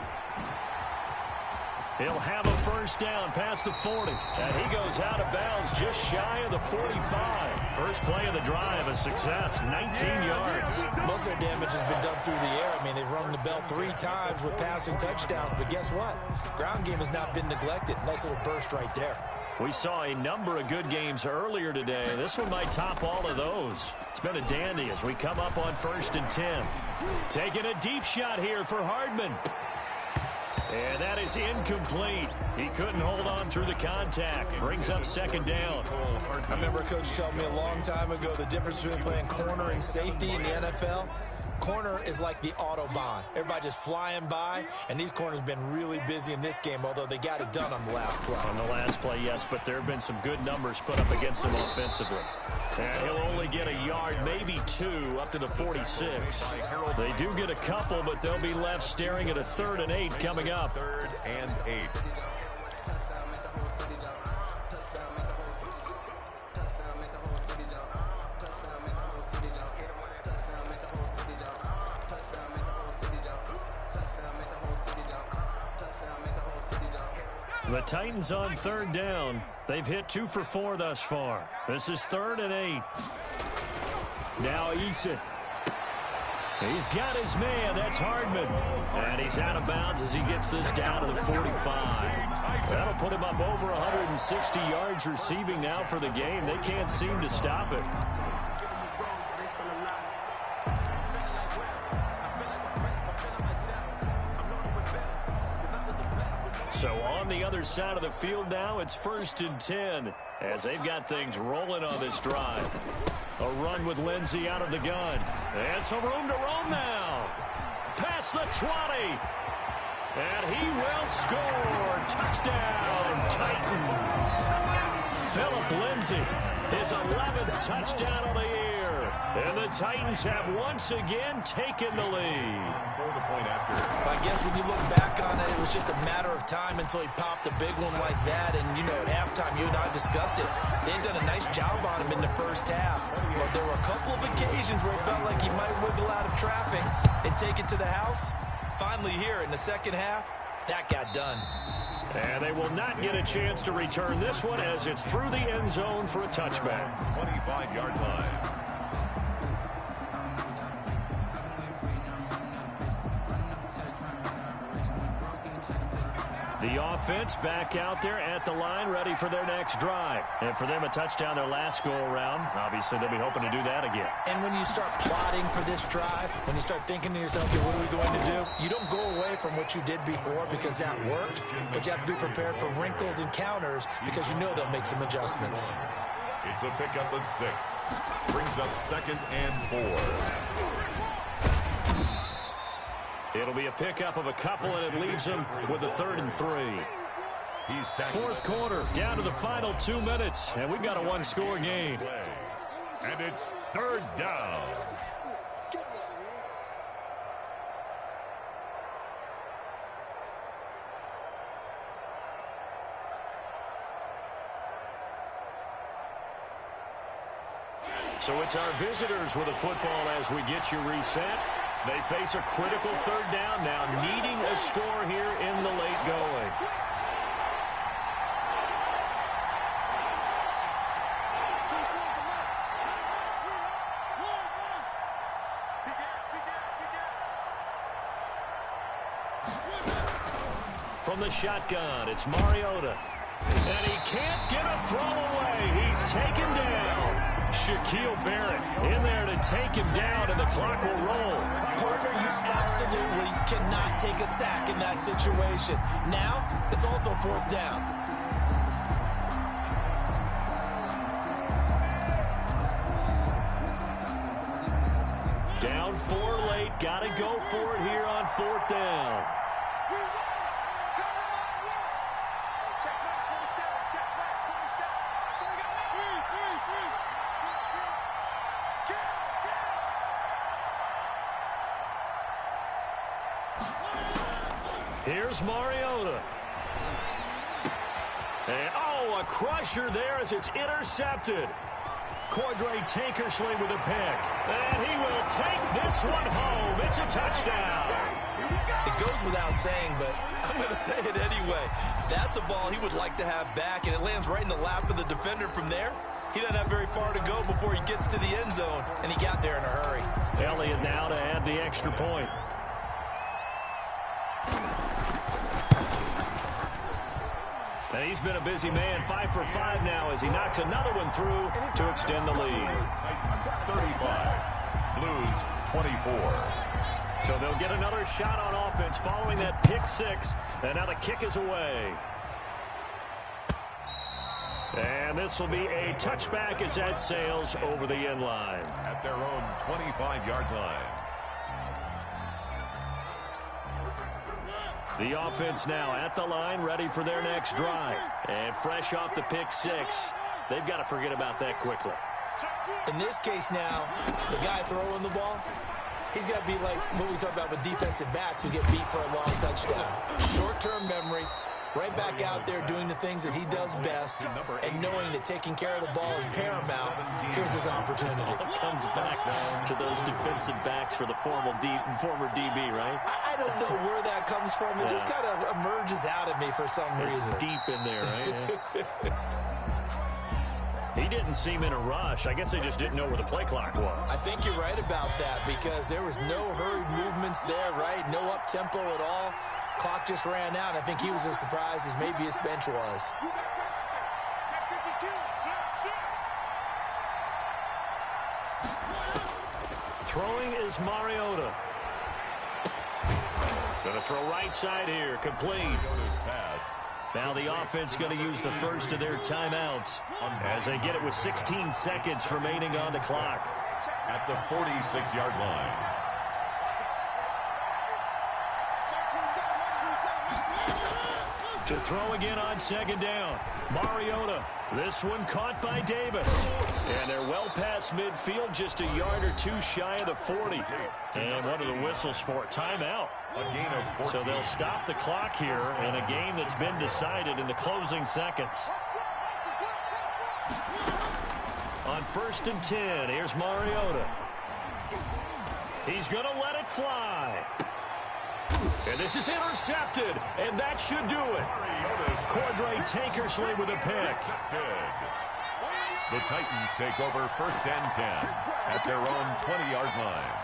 Speaker 2: He'll have a first down past the 40. And he goes out of bounds just shy of the 45. First play of the drive, a success, 19 yards.
Speaker 4: Most of their damage has been done through the air. I mean, they've rung the bell 3 times with passing touchdowns. But guess what? Ground game has not been neglected. Nice little burst right there.
Speaker 2: We saw a number of good games earlier today. This one might top all of those. It's been a dandy as we come up on 1st and 10. Taking a deep shot here for Hardman. And that is incomplete. He couldn't hold on through the contact. Brings up second down.
Speaker 4: I remember a coach telling me a long time ago the difference between playing corner and safety in the NFL. Corner is like the Autobahn. Everybody just flying by, and these corners have been really busy in this game, although they got it done on the last play.
Speaker 2: On the last play, yes, but there have been some good numbers put up against them offensively. And he'll only get a yard, maybe 2, up to the 46. They do get a couple, but they'll be left staring at a 3rd and 8 coming up.
Speaker 3: 3rd and 8.
Speaker 2: The Titans on 3rd down. They've hit 2 for 4 thus far. This is 3rd and 8. Now Eason. He's got his man. That's Hardman. And he's out of bounds as he gets this down to the 45. That'll put him up over 160 yards receiving now for the game. They can't seem to stop it. So on the other side of the field now, it's 1st and 10 as they've got things rolling on this drive. A run with Lindsey out of the gun. And some room to roam now. Past the 20. And he will score. Touchdown, Titans. Phillip Lindsey, his 11th touchdown of the year. And the Titans have once again taken the lead.
Speaker 4: I guess when you look back on it, it was just a matter of time until he popped a big one like that. And, you know, at halftime, you and I discussed it. They'd done a nice job on him in the first half. But there were a couple of occasions where it felt like he might wiggle out of traffic and take it to the house. Finally here in the second half, that got done.
Speaker 2: And they will not get a chance to return this one as it's through the end zone for a touchback.
Speaker 3: 25-yard line.
Speaker 2: The offense back out there at the line, ready for their next drive. And for them, a touchdown their last go-around. Obviously, they'll be hoping to do that again.
Speaker 4: And when you start plotting for this drive, when you start thinking to yourself, okay, what are we going to do? You don't go away from what you did before because that worked, but you have to be prepared for wrinkles and counters because you know they'll make some adjustments.
Speaker 3: It's a pickup of 6. Brings up 2nd and 4.
Speaker 2: It'll be a pickup of a couple, and it leaves them with a 3rd and 3. Fourth quarter, down to the final 2 minutes, and we've got a one-score game.
Speaker 3: And it's 3rd down.
Speaker 2: So it's our visitors with a football as we get you reset. They face a critical 3rd down now, needing a score here in the late going. from the shotgun. It's Mariota. And he can't get a throw away. He's taken down. Shaquille Barrett in there to take him down, and the clock will roll.
Speaker 4: Partner, you absolutely cannot take a sack in that situation. Now, it's also 4th down.
Speaker 2: Down 4 late. Got to go for it here on 4th down. Here's Mariota. And, oh, a crusher there as it's intercepted. Cordray Tankersley with a pick. And he will take this one home. It's a touchdown.
Speaker 4: It goes without saying, but I'm going to say it anyway. That's a ball he would like to have back, and it lands right in the lap of the defender from there. He doesn't have very far to go before he gets to the end zone, and he got there in a hurry.
Speaker 2: Elliott now to add the extra point. And he's been a busy man, 5 for 5 now as he knocks another one through to extend the lead.
Speaker 3: 35, Blues 24.
Speaker 2: So they'll get another shot on offense following that pick 6, and now the kick is away. And this will be a touchback as that sails over the end line.
Speaker 3: At their own 25-yard line.
Speaker 2: The offense now at the line, ready for their next drive. And fresh off the pick 6, they've got to forget about that quickly.
Speaker 4: In this case now, the guy throwing the ball, he's got to be like what we talk about with defensive backs who get beat for a long touchdown. Short-term memory, right back out there doing the things that he does best, and knowing that taking care of the ball is paramount. Here's his opportunity.
Speaker 2: Comes back to those defensive backs for the former DB, right?
Speaker 4: I don't know where that comes from. It just kind of emerges out of me for some reason.
Speaker 2: It's deep in there, right? He didn't seem in a rush. I guess they just didn't know where the play clock was.
Speaker 4: I think you're right about that because there was no hurried movements there, right? No up-tempo at all. Clock just ran out. I think he was as surprised as maybe his bench was.
Speaker 2: Throwing is Mariota. Going to throw right side here, complete. Now the offense going to use the first of their timeouts as they get it with 16 seconds remaining on the clock.
Speaker 3: At the 46-yard line.
Speaker 2: To throw again on 2nd down. Mariota. This one caught by Davis. And they're well past midfield, just a yard or 2 shy of the 40. And one of the whistles for a timeout.
Speaker 3: A gain of 14.
Speaker 2: So they'll stop the clock here in a game that's been decided in the closing seconds. On 1st and 10, here's Mariota. He's going to let it fly. And this is intercepted, and that should do it. Cordray Tankersley with a pick.
Speaker 3: The Titans take over 1st and 10 at their own 20-yard line.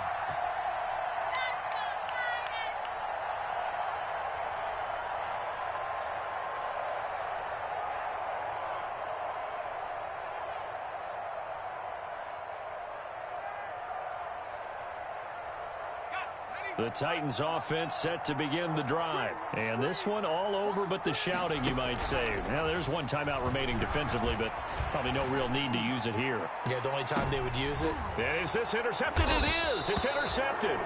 Speaker 2: The Titans offense set to begin the drive. And this one all over but the shouting, you might say. Now, there's one timeout remaining defensively, but probably no real need to use it here.
Speaker 4: Yeah, the only time they would use it.
Speaker 2: And is this intercepted? It is. It's intercepted.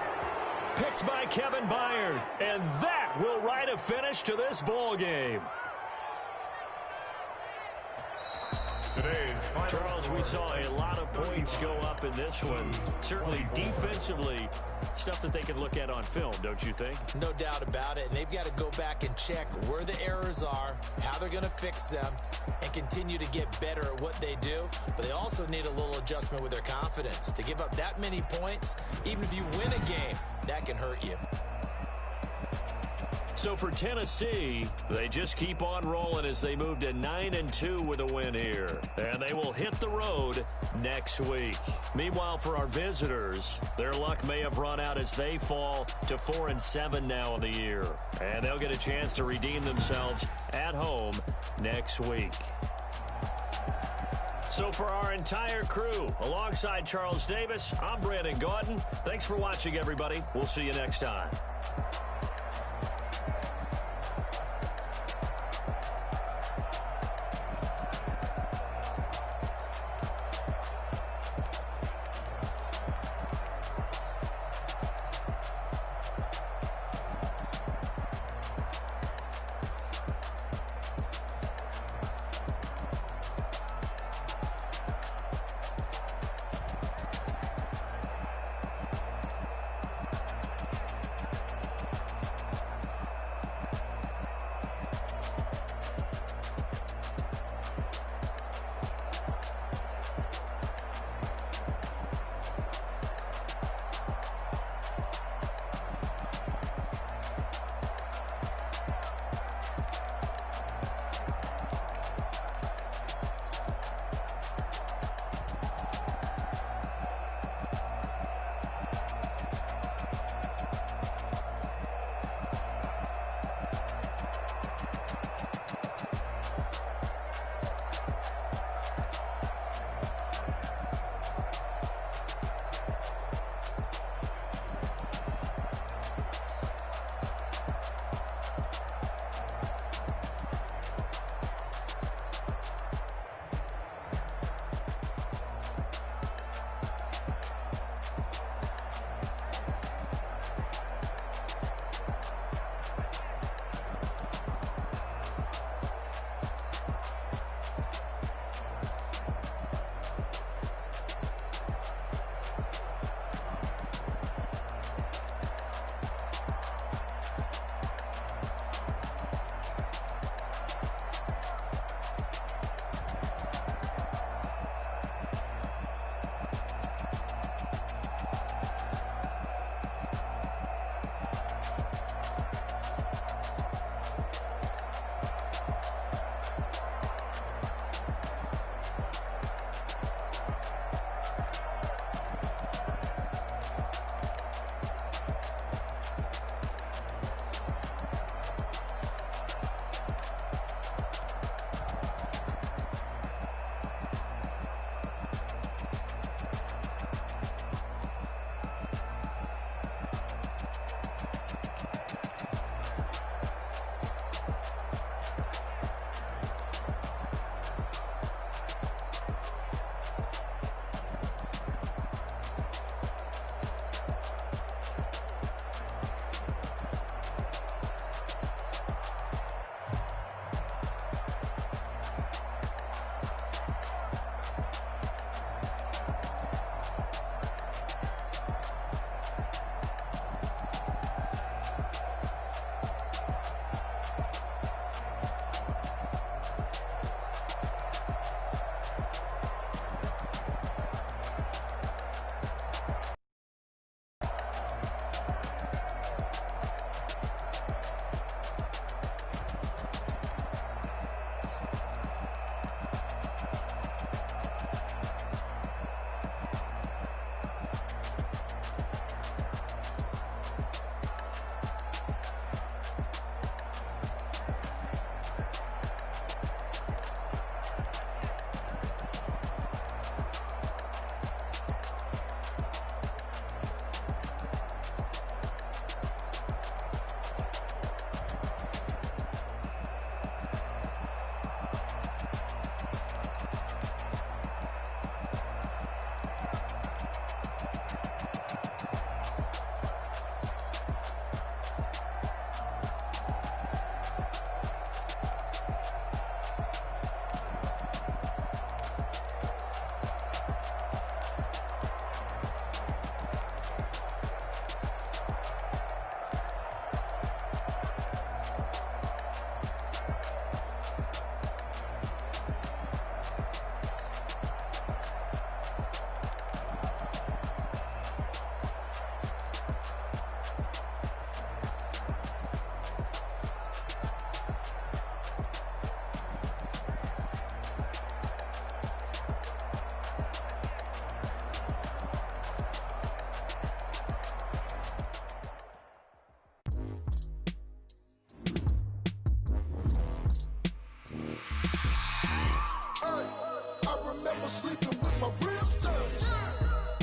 Speaker 2: Picked by Kevin Byard. And that will write a finish to this ball game. Charles, we saw a lot of points go up in this one. Certainly defensively, stuff that they can look at on film, don't you think?
Speaker 4: No doubt about it. And they've got to go back and check where the errors are, how they're going to fix them, and continue to get better at what they do. But they also need a little adjustment with their confidence. To give up that many points, even if you win a game, that can hurt you.
Speaker 2: So for Tennessee, they just keep on rolling as they move to 9-2 with a win here. And they will hit the road next week. Meanwhile, for our visitors, their luck may have run out as they fall to 4-7 now in the year. And they'll get a chance to redeem themselves at home next week. So for our entire crew, alongside Charles Davis, I'm Brandon Gaudin. Thanks for watching, everybody. We'll see you next time.
Speaker 5: remember sleeping with my ribs touched.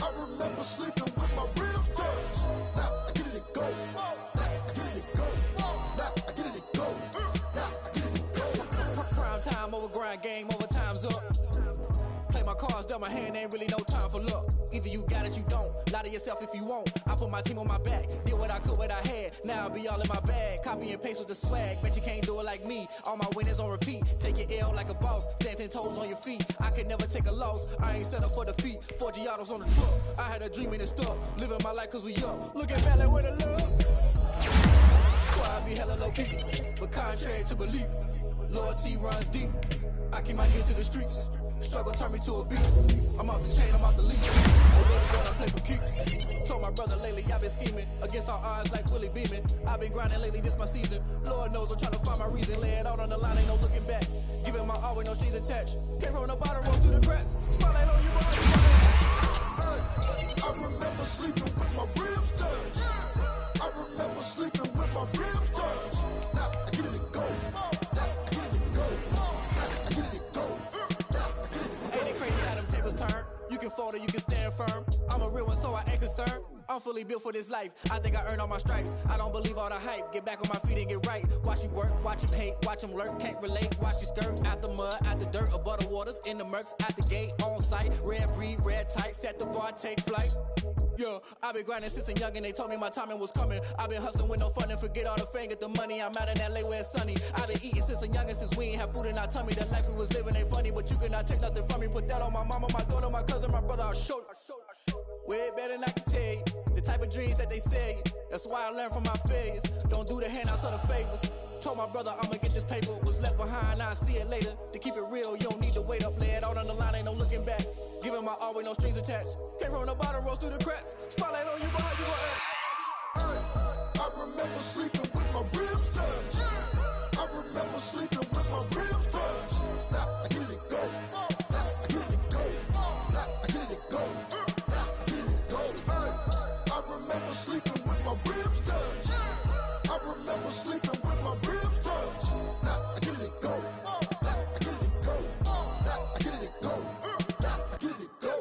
Speaker 5: I remember sleeping with my ribs touched. Now I get it and go. Now I get it and go. Now I get it and go. Now I get it and go.
Speaker 6: Prime time over grind game, over time's up. Play my cards, dealt my hand, ain't really no time for luck. Either you got it, you don't. Lie to yourself if you won't. I put my team on my back, did what I could, what I had. Now I'll be all in my bag, copy and paste with the swag. Bet you can't do it like me. All my winners on repeat. Take your L like a boss, stand 10 toes on your feet. I can never take a loss. I ain't set up for defeat. 4 Giottos on the truck. I had a dream and it stuck. Living my life cause we up. Looking back like where the love. Why I be hella low key, but contrary to belief, loyalty runs deep. I keep my ear to the streets. Struggle turned me to a beast. I'm off the chain, I'm off the leash. A little girl, I play for keeps. Told my brother lately, I've been scheming against all odds like Willie Beeman. I've been grinding lately, this my season. Lord knows I'm trying to find my reason. Lay it out on the line, ain't no looking back. Giving my all with no strings attached. Came from the bottom, roll through the cracks. Spotlight on you, boy.
Speaker 5: I remember sleeping with my ribs touched. I remember sleeping with my ribs touched. Now I get it and go. Now I get it and go. Now I get it and go.
Speaker 6: Ain't it crazy how them tables turn? You can fold or you can stand firm. I'm a real one, so I ain't concerned. I'm fully built for this life. I think I earned all my stripes. I don't believe all the hype. Get back on my feet and get right. Watch you work, watch him hate, watch him lurk. Can't relate, watch you skirt. Out the mud, out the dirt, above the waters, in the murks, out the gate, on site. Red breed, red tight, set the bar, take flight. Yeah, I've been grinding since a young and they told me my timing was coming. I've been hustling with no fun and forget all the fame, get the money. I'm out in LA where it's sunny. I've been eating since a youngin', since we ain't have food in our tummy. The life we was living ain't funny, but you cannot take nothing from me. Put that on my mama, my daughter, my cousin, my brother, I'll show you. Way better than I can tell you. The type of dreams that they sell you. That's why I learned from my failures. Don't do the handouts or the favors. Told my brother I'ma get this paper. Was left behind, I'll see it later. To keep it real, you don't need to wait up. Lay it out on the line, ain't no looking back. Giving my all with no strings attached. Came from the bottom, rose through the cracks. Spotlight on you, but how you gon'
Speaker 5: I remember sleeping with my ribs touched. I remember sleeping with my ribs touched. Now I get it and go. Now I get it and go. Now I get it and go. Now I get it and go. I remember sleeping with my ribs touched. I remember sleeping with my ribs touched. Now I get it and go. Now I get it and go. Now I get it and go. Now I get it and go.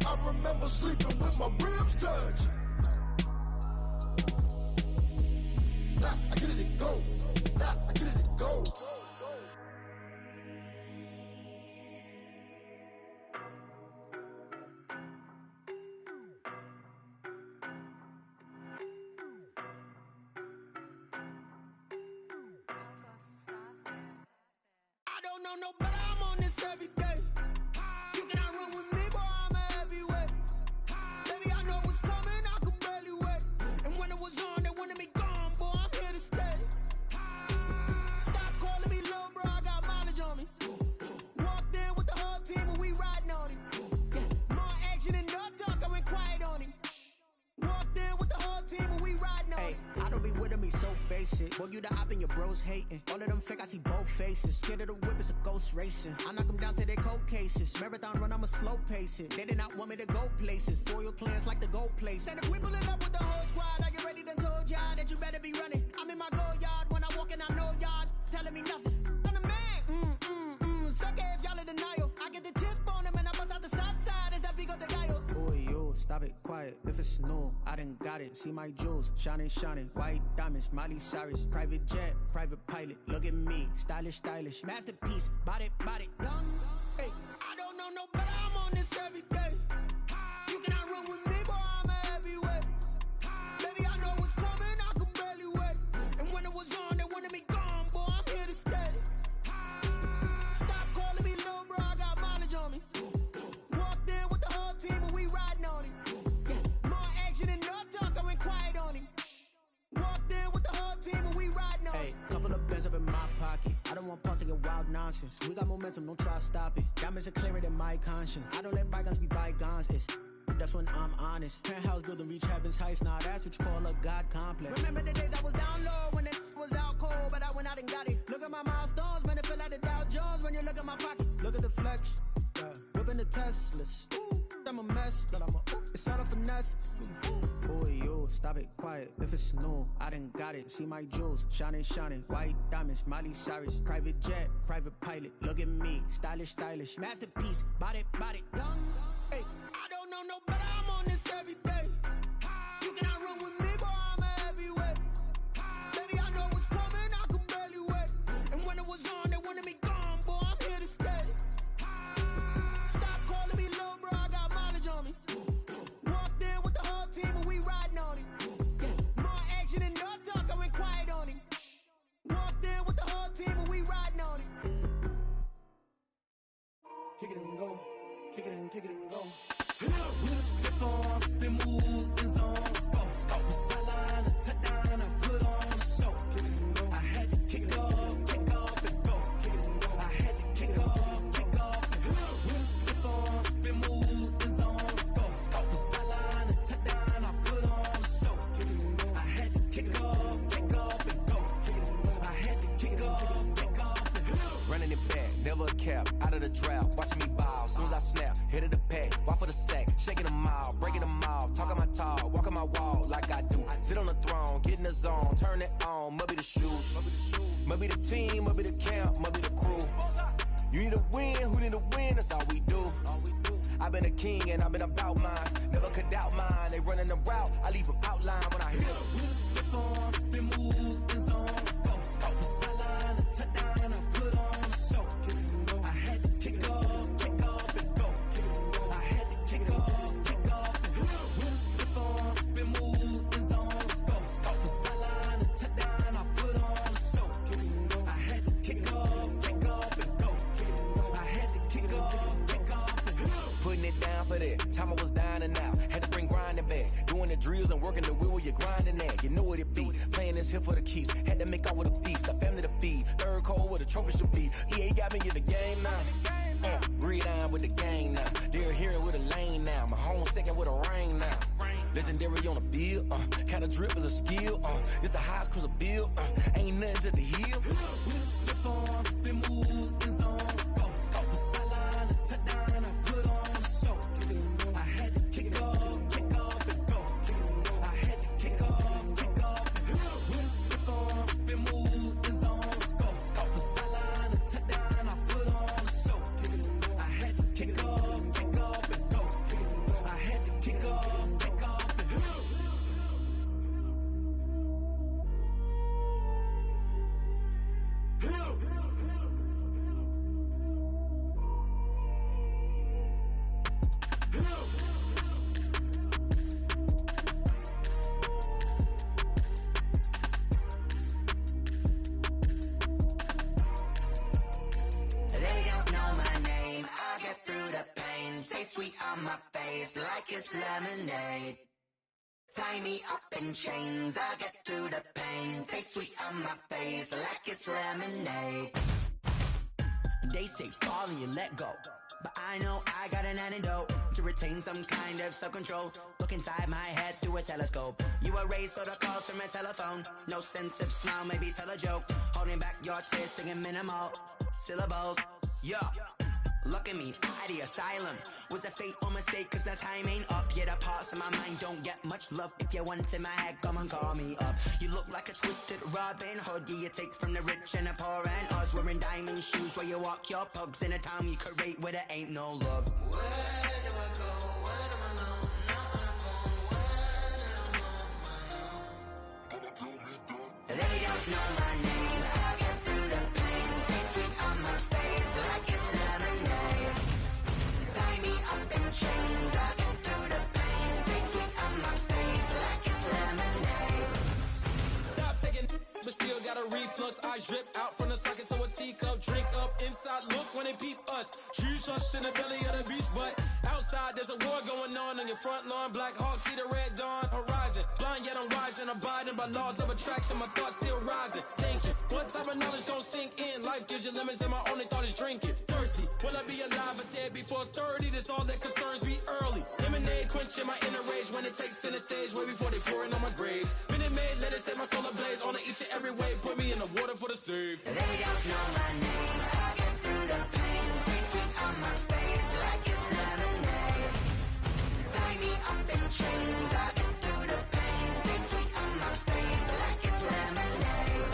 Speaker 5: I remember sleeping with my ribs touched. Now I get it and go. Now I get it and go.
Speaker 6: I don't know no better, I'm on this every day. You cannot run with me, boy, I'm a heavyweight. Baby, I know what's coming, I could barely wait. And when it was on, they wanted me gone, boy, I'm here to stay. Stop calling me little bro, I got mileage on me. Walked in with the whole team and we riding on him. More action and no talk, I went quiet on him. Walked in with the whole team and we riding on him.
Speaker 7: I don't be with him, he's so basic. Boy, you the op and your bros hating. All of them fake, I see both faces. Scared of the whip, it's a ghost racing. I knock them down to their cold cases. Marathon run, I'ma slow pace it. They did not want me to go places. Foil plans like the gold place. And if we pulling up with the whole squad, I get ready to told y'all that you better be running. I'm in my go yard when I walk in, I know y'all telling me nothing. I'm the man, suck it if y'all in denial. I get the chip on them and I bust out the south side. Is that big of the guy? Boy, you, stop it, quiet. If it's new, I done got it. See my jewels, shining, shining. White diamonds, Miley Cyrus. Private jet, private pilot. Look at me, stylish, stylish. Masterpiece, body, done.
Speaker 6: Hey, I don't know no better, I'm on this every day. You cannot run with me, boy, I'm a heavyweight. Baby, I know what's coming, I could barely wait. And when it was on, they wanted me gone, boy, I'm here to stay. Stop calling me little bro, I got mileage on me. Walked in with the whole team and we riding on him. More action and no talk, I went quiet on him. Walked in with the whole team and we riding on him.
Speaker 7: Hey, couple of bands up in my pocket. I don't want pause to get wild nonsense. We got momentum, don't try to stop it. Diamonds are clearer than my conscience. I don't let bygones be bygones. That's when I'm honest. Penthouse building, reach heaven's heights. Nah, that's what you call a God complex.
Speaker 6: Remember the days I was down low when it was out cold, but I went out and got it. Look at my milestones, man, it feel like the Dow Jones when you look at my pocket.
Speaker 7: Look at the flex, whipping the Teslas. I'm a mess. It's all a finesse. Boy, you stop it, quiet. If it's new, I done got it. See my jewels, shining, shining. White diamonds, Miley Cyrus. Private jet, private pilot. Look at me, stylish, stylish. Masterpiece, body, young. Hey, I don't know no better. I'm on this every day. You cannot run with me, boy. I'm a heavyweight. Baby, I know what's coming. I could barely wait. And when it was on, they wanted me gone, boy. I'm here to stay. Stop calling me little bro. I got mileage on me. Walked in with the whole team and we riding on it. More action and no talk. I went quiet on it. Walked in with the whole team and we riding on it.
Speaker 6: Kick it and go. Kick it and go.
Speaker 8: We'll step on, spin move, in zone, scope. From sideline to touchdown, I put on a show. I had to kick off and go. I had to kick off and go. We'll step on, spin move, in zone, scope. From sideline to touchdown, I put on a show. I had to kick off and go. I had to kick off and go.
Speaker 9: Running it back, never a cap, out of the drought, watching me ball. Soon as I snap, hit of the pack, walk for the sack, shaking them all, breaking them off, talking my talk, walking my wall like I do. Sit on the throne, get in the zone, turn it on, must be the shoes, must be the team, must be the camp, must be the crew. You need a win, who need a win, that's all we do. I've been a king and I've been about mine, never could doubt mine. They running the route, I leave them outline when I hit them.
Speaker 8: We'll step on, spin move, in zone, scope. From sideline to touchdown, I put on a show. I had to kick off and go. I had to kick off and go. We'll step on, spin move, in zone, scope. From sideline to touchdown, I put on a show. I had to kick off and go. I had to kick off and go.
Speaker 9: Putting it down for that, time I was down and out, had to bring grinding back, doing the drills and working the wheel where you're grinding at, you know what it be, playing this here for the keeps, had to make out with a feast, a family to feed, third cold where the trophy should be, EA got me in the game now, breathe on with the gang now, they're hearing with a lane now, my home second with a rain now, legendary on the field, kinda drip is a skill, it's the highest cruiser bill, ain't nothing to the hill.
Speaker 8: We'll step on, spin move, in zone, scope. From sideline to touchdown, I put on a show. I had to kick off and go. I had to kick off and go. We'll step on, spin move, in zone, scope. From sideline to touchdown, I put on a show. I had to kick off and go. I had to kick off and go.
Speaker 10: They don't know my name, I get through the pain. Taste sweet on my face like it's lemonade. Tie me up in chains, I get through the pain. Taste sweet on my face like it's lemonade.
Speaker 7: They say fall and you let go, but I know I got an antidote to retain some kind of self-control. Look inside my head through a telescope. You erase all the calls from a telephone. No sense of smile, maybe tell a joke. Holding back your tears, singing minimal syllables. Yeah, look at me, out the asylum. Was a fate or mistake, cause the time ain't up. Yet the parts of my mind don't get much love. If you want in my head, come and call me up. You look like a twisted Robin Hood. Yeah, you take from the rich and the poor and us. Wearing diamond shoes where you walk your pugs. In a town you create where there ain't no love.
Speaker 10: Where do I go? When am I alone? Not on the phone. When I'm on my own. They don't know my name. I get through the pain. Taste sweet on my face like it's lemonade. Tie me up in chains. I get through the pain. Taste sweet on my face like it's lemonade.
Speaker 8: Stop taking, but still got a reflux. Eyes drip out from the socket to a teacup. Drink up inside, look when they peep us. Choose us in the belly of the beast, but outside there's a war going on your front lawn. Black Hawk, see the red dawn horizon. Blind yet I'm rising, abiding by laws of attraction. My thoughts still rising, thinking what type of knowledge gon' sink in? Life gives you lemons and my only thought is drinking. Thirsty, will I be alive or dead before 30? That's all that concerns me early. Lemonade quenching my inner rage when it takes center stage way before they pouring on my grave. Minute Maid, let it set my soul ablaze on each and every way. Put me in the water for the save.
Speaker 10: They don't know my name. I get through the pain. Taste sweet on my face like it's lemonade. chains. I get through the pain. Taste sweet on my face like it's lemonade.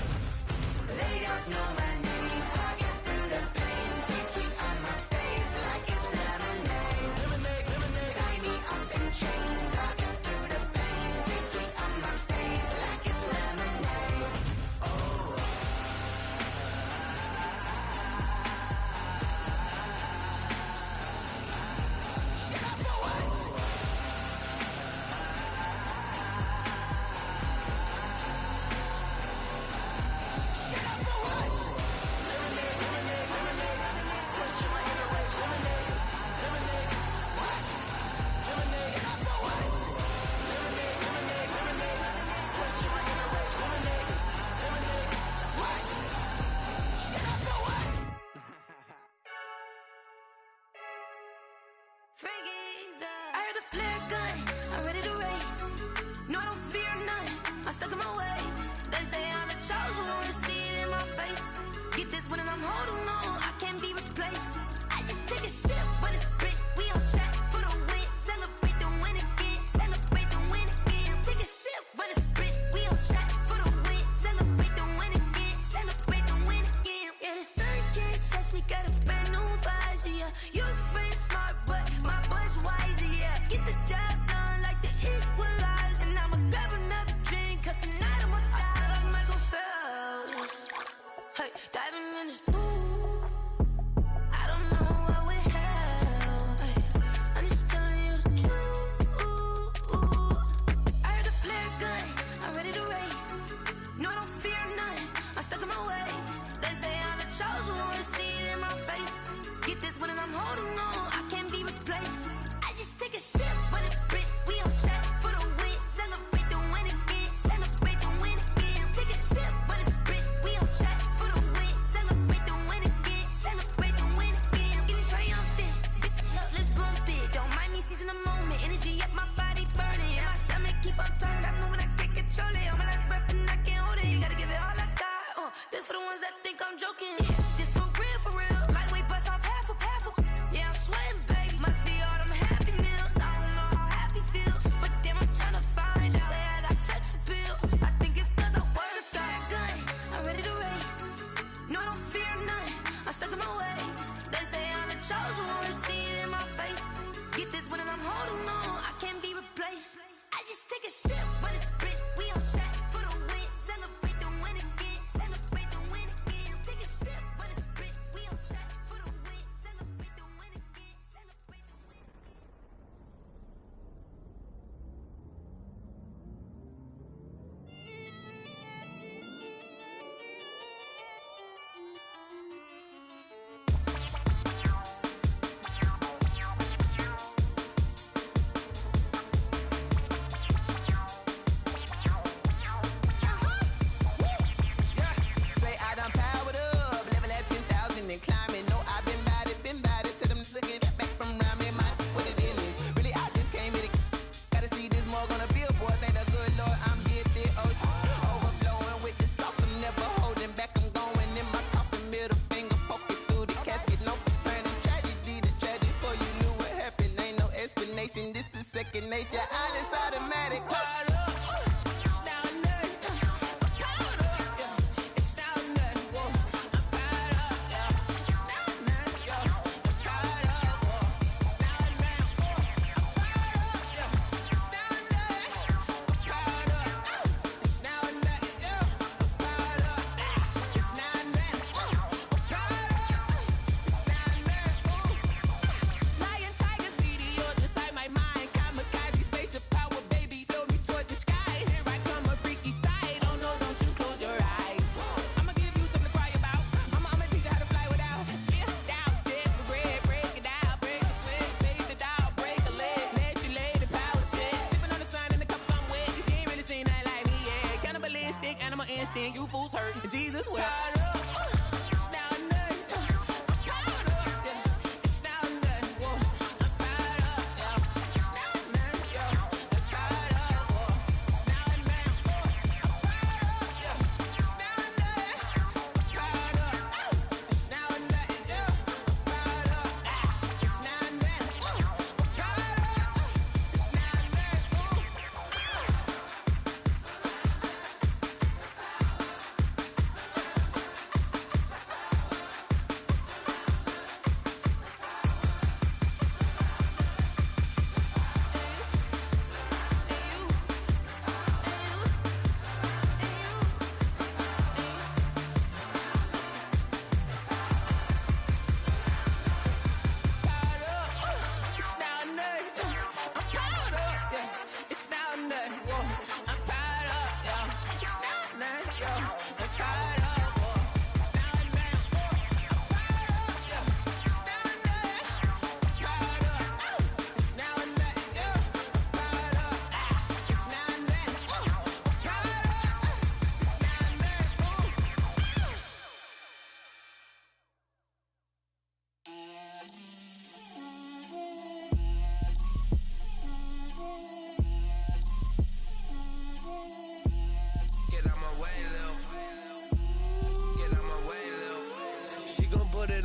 Speaker 10: They don't know my name. I get through the pain. Taste sweet on my face like it's lemonade. Lemonade, lemonade. Tie me up in chains. I get through the pain. Taste sweet on my face like it's lemonade. Oh. Get up for what? Get up for what? Lemonade, lemonade, lemonade. Put you in a race. Lemonade, lemonade. What? Lemonade. Get up for what? Lemonade, lemonade, lemonade. Put you in a race. Lemonade, lemonade. What? Get up for what?
Speaker 11: I heard a flare gun, I'm ready to race. No, I don't fear none, I'm stuck in my ways. They say I'm the chosen one, to see it in my face. Get this one and I'm holding on, I can't be replaced. I just take a sip when it's split, we on track for the win. Celebrate the win again, celebrate the win again. Take a sip when it's split, we on track for the win. Celebrate the win again, celebrate the win again. Yeah, the sun can't touch me, got a brand new visor, yeah. You're friend smart, but my bud's wiser, yeah. Get the job done like the equalizer. And I'ma grab another drink, cause tonight I'ma die like Michael Phelps. Hey, diving in this pool, I don't know what would help. Hey, I'm just telling you the truth. I heard a flare gun, I'm ready to race. No, I don't fear none, I'm stuck in my ways. They say I'm the chosen one, to see it in my face. Get this one and I'm holding on, I can't be replaced. I just take a sip when it's split, we on track for the win. Celebrate the win again, celebrate the win again. Take a sip when it's split, we on track for the win. Celebrate the win again, celebrate the win again. Get it triumphant, let's bump it. Don't mind me seizing the moment, energy up my body burning. And my stomach keep up tight, stop moving, I can't control it. On my last breath and I can't hold it, you gotta give it all I got. This for the ones that think I'm joking. This for real, lightweight bust off half a. Yeah, I'm sweating, babe. Must be all them happy meals. I don't know how happy feels, but damn, I'm tryna find you. Say I got sex appeal. I think it's cause I wear a fire gun. I'm ready to race. No, I don't fear none. I'm stuck in my ways. They say I'm the chosen one, to see it in my face. Get this one and I'm holding on, I can't be replaced. I just take a sip when it's split. We on track for the win. Celebrate the win again. Celebrate the win again. Take a sip when it's split. We on track for the win. Celebrate the win again. Celebrate the win again.
Speaker 12: Say I done powered up, level at 10,000 and climbing. No, I've been bad it to them looking back from around me. My what the deal is, really I just came here to gotta see this more gonna be a boy. Thank the good Lord I'm gifted. Oh, overflowing with the sauce, I'm never holding back. I'm going in my coffin, middle finger poking through the casket. No turning tragedy to tragedy. Before you knew what happened, ain't no explanation. This is second nature. All is automatic. Powered up.
Speaker 11: Lion, tigers, meteors inside my mind. Kamikaze, spaceship power, baby, sail me toward the sky. Here I come, a freaky side. Oh no, don't you close your eyes. I'ma give you something to cry about. I'ma teach you how to fly without fear. Doubt, just for bread, break it out, break a sweat, bathe the dog, break a leg, let you lay the power check. Sipping on the sun in the cup somewhere, 'cause you ain't really seen nothing like me yet. Cannibalistic, animal instinct, you fools hurt. Jesus will.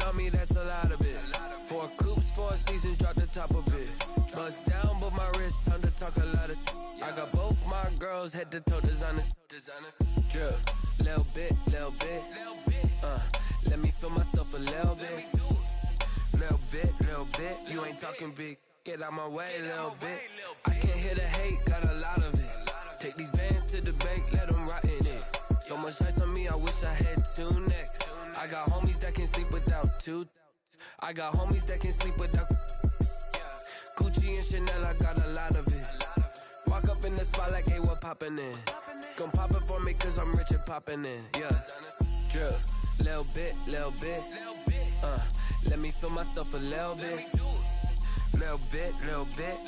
Speaker 13: on me, that's a lot of it. 4 coops, 4 seasons, drop the top a bit. Bust down, but my wrist, time to talk a lot of. I got both my girls, head to toe designer. Drip, little bit. Let me feel myself a little bit. Little bit. You ain't talking big. Get out my way, little bit. I can't hear the hate, got a lot of it. Take these bands to the bank, let them rot in it. So much ice on me, I wish I had 2 necks. I got homies that can sleep without 2. I got homies that can sleep without Gucci and Chanel, I got a lot of it. Walk up in the spot like, hey, what poppin' in? Gon' pop it for me cause I'm rich and poppin' in. Yeah, drip, little bit. Let me feel myself a little bit. Little bit.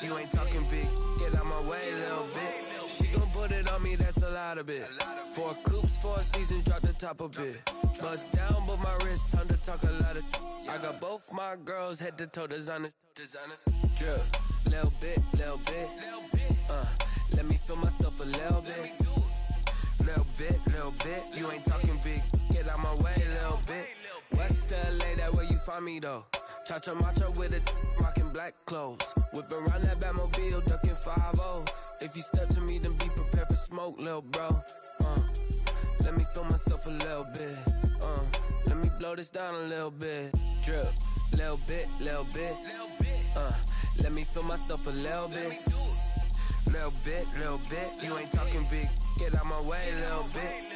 Speaker 13: You ain't talking big. Get out my way, little bit. She gon' put it on me, that's a lot of it. 4 coops, 4 seasons, drop the top a bit. Bust down, but my wrist, time to talk a lot of. I got both my girls, head to toe designer. Drip, little bit. Let me feel myself a little bit. Little bit. You ain't talking big. Get out my way, little bit. West LA, that where you find me though. Cha-cha macha with a rockin' black clothes. Whip around that Batmobile, ducking 5-0. If you step to me, then be prepared for smoke, lil' bro. Let me feel myself a little bit. Let me blow this down a little bit. Drip, little bit. Let me feel myself a little bit. Little bit. You ain't talking big. Get out my way, little bit.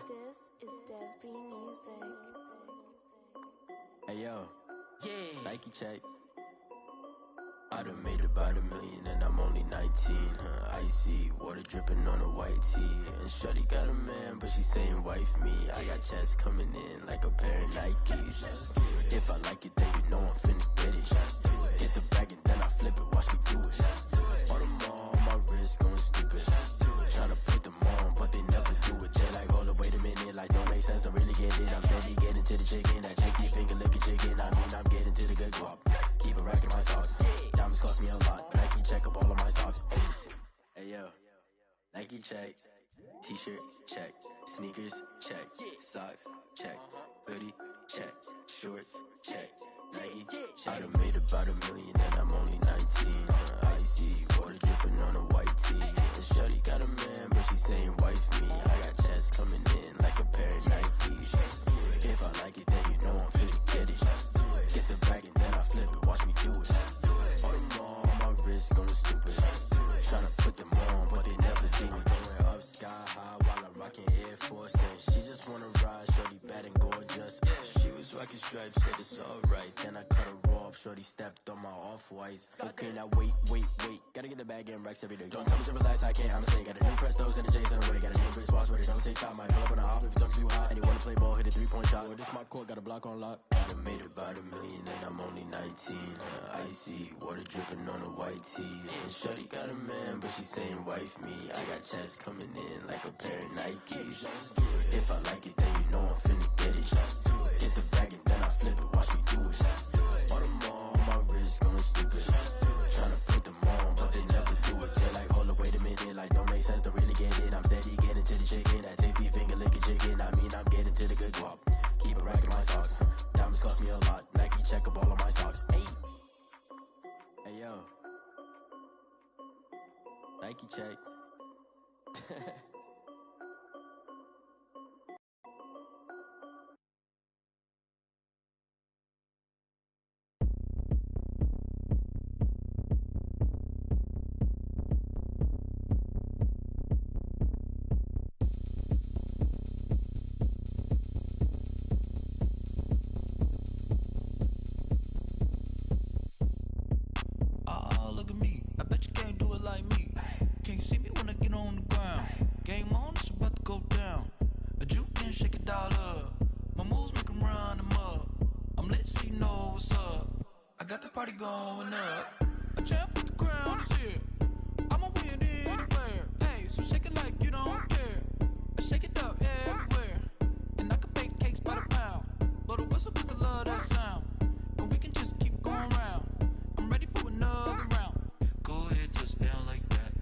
Speaker 11: This is Dev B Music.
Speaker 14: Hey yo, yeah. Nike check. I done made about $1 million and I'm only 19. Icy water dripping on a white tee. And shorty got a man, but she saying wife me. I got checks coming in like a pair of Nikes. If I like it, then you know I'm finna get it. Get the bag and then I flip it. Watch me do it. On them all, on my wrist going stupid. Tryna put them on, but they never do it. They like, hold up, wait a minute. Like, don't make sense, don't really get it. I'm steady getting to the chicken. That cheeky finger looking chicken. I mean, I'm getting to the good guap. Keep a rack in my sauce. Diamonds cost me a lot. Nike check up all of my stocks. Hey yo, Nike check. T-shirt check. Sneakers check. Socks check. Hoodie check. Shorts check. Nike check. I done made about $1 million and I'm only 19. rocking Air Force, and she just wanna ride. Shorty bad and gorgeous. She was rocking stripes, said it's alright. Then I cut her off. Shorty stepped on my off-whites. Okay, now wait. Gotta get the bag and racks every day. Don't tell me to relax, I can't. I'ma say, got a new Prestos and a J's in the way. Got a new Chris Fox, but it don't take time. Might pull up on a hop if it's too hot. And you wanna play ball, hit a 3-point shot. Or this my court, got a block on lock. I done made about $1 million and I'm only 19. Icy, water dripping on a white tee. And Shorty got a man, but she saying wife me. I got checks coming in like a pair of Nikes. If I like it, then you know I'm finna get it. Get the bag and then I flip it, watch me do it. All them all on my wrist going stupid. Tryna put them on, but they never do it. They're like, hold up, wait a minute, like don't make sense, don't really get it. I'm steady getting to the chicken, that tasty finger licking chicken. I mean, I'm getting to the good guap. Keep a rack in my socks. Diamonds cost me a lot. Nike check up all of my socks. Hey yo, Nike check.
Speaker 15: Look at me, I bet you can't do it like me. Can't see me when I get on the ground. Game on, it's about to go down. A juke and shake it all up. My moves make them run them up. I'm lit so you know what's up. I got the party going up. A champ with the crown is here. I'ma win anywhere. Hey, so shake it like you don't care. I shake it up everywhere. And I can bake cakes by the pound. Blow the whistle cause I love that sound. And we can just keep going round. I'm ready for another round.
Speaker 1: Go ahead, touch down like that.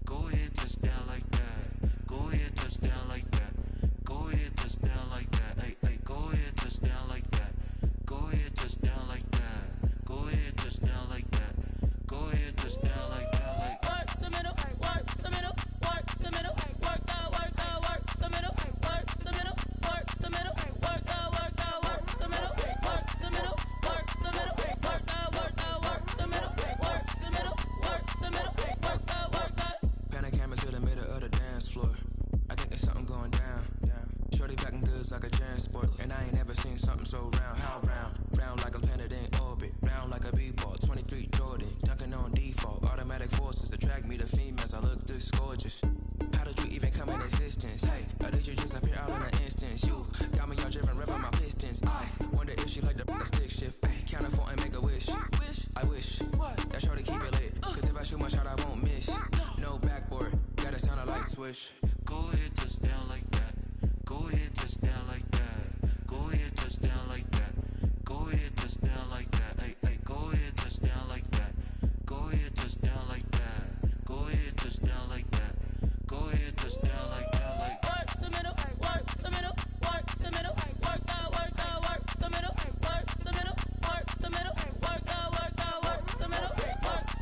Speaker 1: Go ahead, touch down like that. Go ahead, touch down like that. Go ahead, touch down like that. Hey, go ahead, touch down like that. Go ahead, touch down like that. Go ahead, touch down like that. Go ahead, touch down like that. Like
Speaker 8: work the middle, work the middle, work the middle, work the middle, work the middle, work the middle, work the middle, work the middle, work the middle, work the middle, work the middle, work the middle, work the middle, work the.
Speaker 16: Pan a camera to the middle of the dance floor. I think there's something going down. Shorty packing goods like a transport, and I ain't never seen something so round. How round? Round like a planet in orbit, round like a b-ball. 23 Jordan, dunking on default. Automatic forces attract me to females. I look this gorgeous. How did you even come in existence? Hey, or did you just appear out in an instance? You got me all driven, revving my pistons. I wonder if she like the stick shift. Hey, count it 4 and make a wish. I wish that shorty keep it lit. Cause if I shoot my shot, I won't miss. No backboard, gotta sound a light swish.
Speaker 1: go ahead, touch down like that. Go ahead, touch down like that. Go ahead, touch down like that. Go ahead, touch down like that. Hey, go ahead, touch down like that. Go ahead, touch down like that. Go ahead, touch down like that. Go ahead, touch down like that. Like
Speaker 8: work the middle, work the middle, work the middle, work the middle, work the middle, work the middle, work the middle, work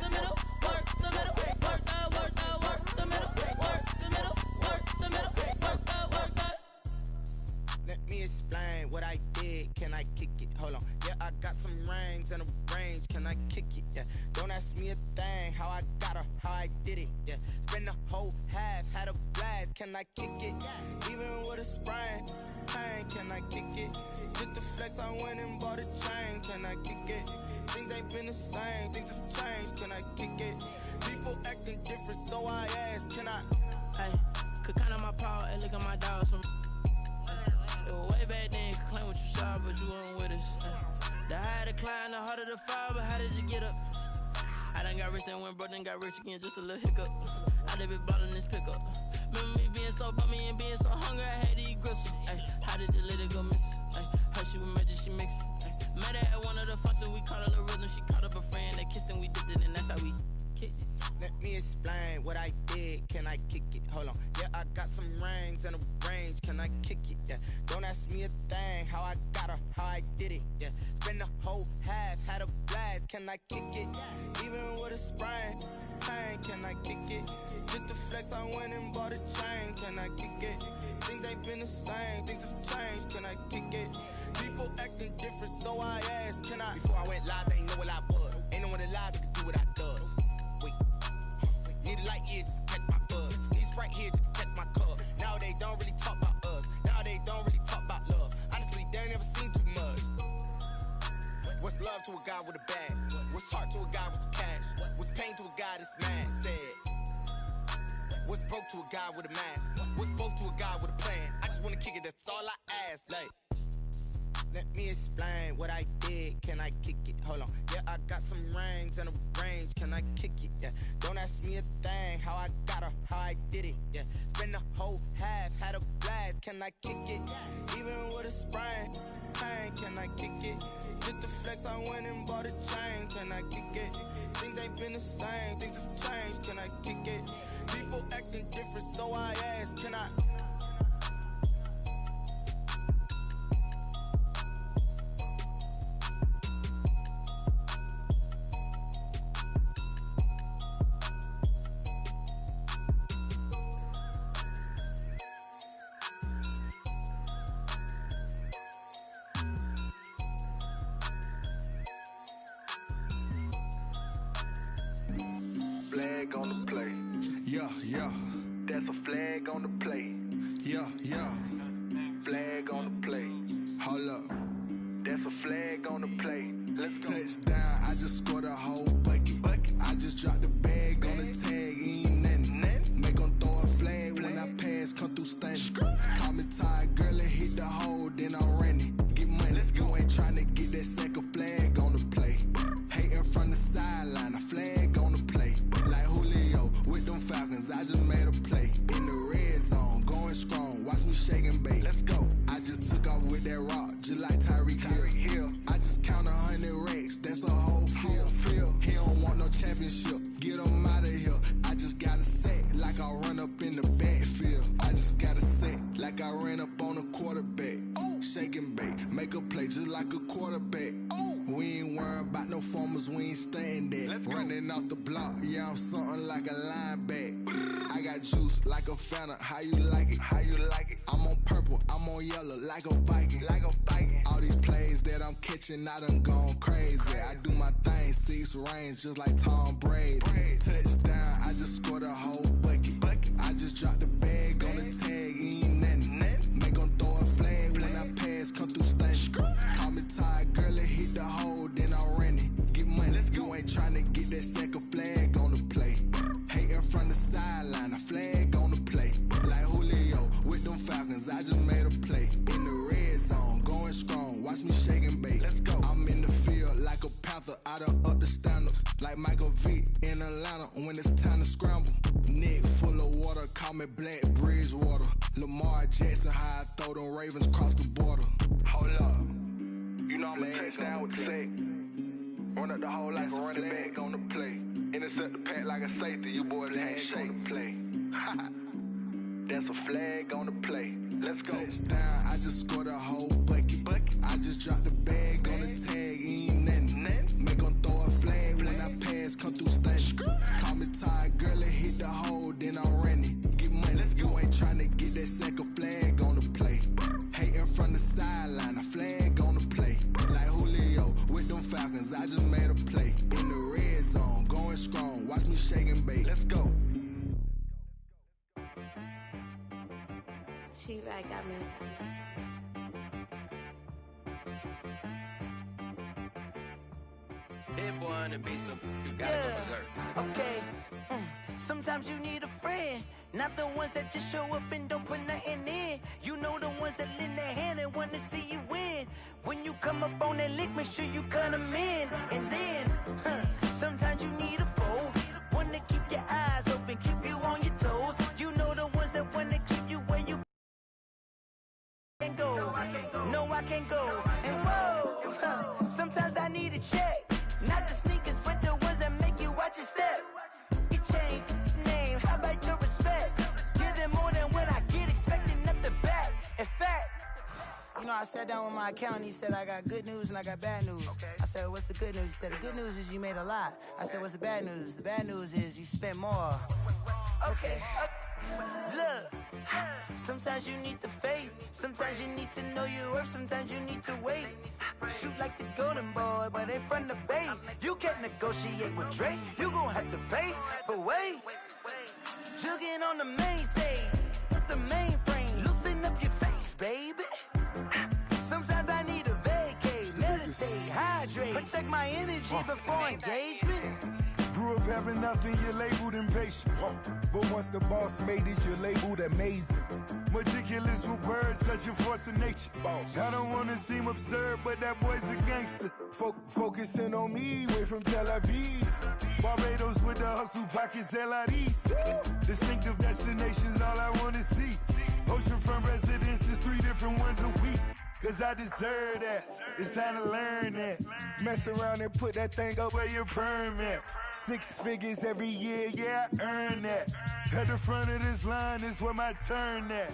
Speaker 8: the middle, work the middle, work the middle, work the middle, work the middle, work the.
Speaker 17: Let me explain what I did. Can I kick it? Hold on. Yeah, I got some rings and a range. Can I kick it? Yeah. Don't ask me a thing. How I got her, how I did it. Yeah. Spend the whole half, had a blast. Can I kick it? Even with a sprain, pain. Can I kick it? Just to flex, I went and bought a chain. Can I kick it? Things ain't been the same. Things have changed. Can I kick it? People acting different, so I asked. Can I?
Speaker 6: Hey, could count on my power and look at my dogs from. It was way back then, could claim what you saw, but you weren't with us. The higher the climb, the harder the fall, but how did you get up? I done got rich and went broke, then got rich again, just a little hiccup. I done been ballin' this pickup. Remember me being so bummy and being so hungry, I had to eat gristle. Ay, how did the lady go miss? Ay, her she was magic, she mixed. Met her at one of the functions, we caught her the rhythm, she caught up a friend, they kissed and we dipped it, and that's how we kicked it.
Speaker 17: Let me explain what I did. Can I kick it? Hold on. Yeah, I got some rings and a range. Can I kick it? Yeah. Don't ask me a thing. How I got her, how I did it. Yeah. Spend the whole half, had a blast. Can I kick it? Even with a sprain, pain. Can I kick it? Just to flex, I went and bought a chain. Can I kick it? Things ain't been the same. Things have changed. Can I kick it? People acting different, so I asked. Can I? Before I went live, they ain't know what I was. Ain't no one alive that could do what I does. Wait. Need a light here just to catch my buzz. Need Sprite here just to catch my cup. Now they don't really talk. a guy with a bag? What's heart to a guy with some cash? What's pain to a guy that's mad? Said. What's broke to a guy with a mask? What's both to a guy with a plan? I just wanna kick it, that's all I ask. Like, let me explain what I did. Can I kick it? Hold on. Yeah, I got some rings and a range. Can I kick it? Yeah. Don't ask me a thing. How I got her, how I did it. Yeah. Spend the whole half, had a blast. Can I kick it? Even with a sprain. Pain, can I kick it? Just the flex, I went and bought a chain. Can I kick it? Things ain't been the same. Things have changed. Can I kick it? People acting different, so I ask. Can I?
Speaker 18: Flag on the play. Yeah, yeah. That's a flag on the play. Yeah, yeah. Flag on the play. Hold up. That's a flag on the play. Let's go. Touchdown, I just scored a whole bucket. I just dropped the bag on the tag, ain't nothing. Make them throw a flag when I pass, come through stunning. Call me tired, girl, and hit the hole, then I'm running. Get money, you ain't trying to get that second flag on the play. Hating from the sideline, a flag on the play. Like Julio with them Falcons, I just made a play. In the red zone, going strong, watch me shake and bake. Let's go. I just took off with that rock, just like Tyreek Hill. I just count 100 racks, that's a whole field. He don't want no championship, get him out of here. I just got a set, like I run up in the backfield. I just got a set, like I ran up on a quarterback. Shake and bake, make a play just like a quarterback. We ain't worrying about no formers, we ain't staying there. Running off the block, yeah, I'm something like a linebacker. I got juice like a Fanta, how you like it? How you like it? I'm on purple, I'm on yellow, like a Viking. Like a Viking. All these plays that I'm catching, I done gone crazy. I do my thing, 6 range, just like Tom Brady. Touchdown, I just scored a whole bucket. I just dropped the bag on the tag, ain't nothing. Make them throw a flag when I pass, come through stunning. Call me tired, girl, and hit the hole, then I'm running. Get money, you ain't trying to get that second flag on the play. Hating from the sideline, a flag on the play. Like Julio with them Falcons, I just made a play. In the red zone, going strong, watch me shake and bake. Let's go. I'm in the field like a Panther, I done up the standards. Like Michael Vick in Atlanta when it's time to scramble. Neck full of water, call me Black Bridgewater. Lamar Jackson, how I throw them Ravens across the border. Hold up. You know I'm a touchdown with the sack. Run up the whole like a running back on the play. Intercept the pack like a safety, you boys ain't shake the play. That's a flag on the play. Let's go. Touchdown, I just scored a whole bucket. I just dropped the bag on the tag, ain't nothing. Make them throw a flag when I pass, come through stunning. Call me tired, girl, and hit the hole, then I'm running. Get money, you ain't trying to get that second flag on the play. Hating from the sideline, a flag on the play. Like Julio with them Falcons, I just made a play. In the red zone, going strong, watch me shake and bake. Let's go.
Speaker 19: She right, got me.
Speaker 9: Hit one and be so you gotta go berserk.
Speaker 20: Okay. Sometimes you need a friend, not the ones that just show up and don't put nothing in. You know the ones that lend their hand and want to see you win. When you come up on that lick, make sure you cut them in. And then, sometimes you need a foe, one to keep your eyes open, keep you on your toes. You know the ones that want to keep you where you can go. No, I can't go. And whoa, sometimes I need a check. Not the sneakers, but the ones that make you watch your step. Your chain, name, how about your respect? Give them more than what I get, expecting up the back. In fact, you know, I sat down with my accountant, he said, I got good news and I got bad news. I said, what's the good news? He said, the good news is you made a lot. I said, what's the bad news? The bad news is you spent more. Okay. Look, sometimes you need the faith, sometimes you need to know your worth, sometimes you need to wait. Shoot like the golden boy, but ain't from the bay. You can't negotiate with Drake, you gon' have to pay. But wait, jugging on the main stage, with the mainframe, loosen up your face, baby. Sometimes I need a vacate, meditate, hydrate. Protect my energy before engagement.
Speaker 19: Grew up having nothing, you're labeled impatient. But once the boss made it, you're labeled amazing. Meticulous with words, such a force of nature. I don't wanna seem absurd, but that boy's a gangster. Focusing on me, way from Tel Aviv. Barbados with the hustle pockets, LIDs. Distinctive destinations, all I wanna see. Oceanfront residences, 3 different ones a week. Cause I deserve that, it's time to learn that. Mess around and put that thing up where your permit. 6 figures every year, yeah, I earn that. At the front of this line is where my turn at.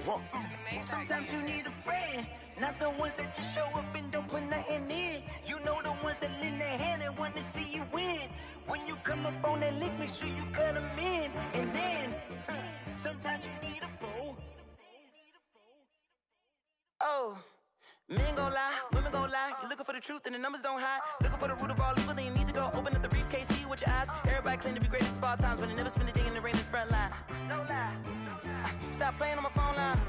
Speaker 20: Sometimes you need a friend, not the ones that just show up and don't put nothing in. You know the ones that lend their hand and want to see you win. When you come up on that lick, make sure you cut them in. And then, sometimes you need a fool. Oh. Men gon' lie, women gon' lie. You're looking for the truth and the numbers don't hide. Looking for the root of all evil, then you need to go open up the briefcase, see with your eyes. Everybody claim to be greatest of all times, but they never spend a day in the rain in the front line. No lie. Stop playing on my phone line.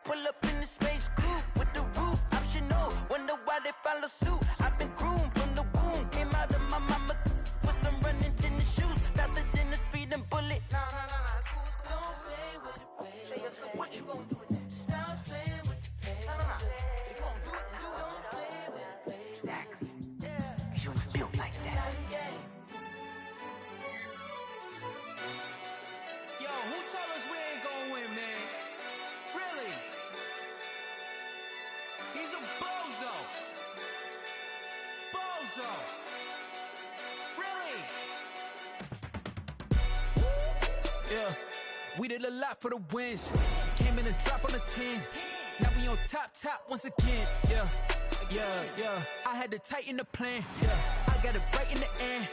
Speaker 20: Pull up in the space coupe with the roof optional. Wonder why they follow suit. I've been groomed from the womb. Came out of my mama with some running tennis shoes. Faster than the speeding bullet. No, it's cool, it's cool. Don't play with it, baby. Say what you gon' do with it? Stop playing with it, baby. No. If you gon' do it, you don't play with it, baby. Exactly. Cause you ain't built like that.
Speaker 8: Yo, who told us we ain't gonna win, man? Really? He's a bozo. Bozo. Really? Yeah, we did a lot for the wins. Came in a drop on a 10. Now we on top once again. Yeah. I had to tighten the plan. Yeah, I got it right in the end.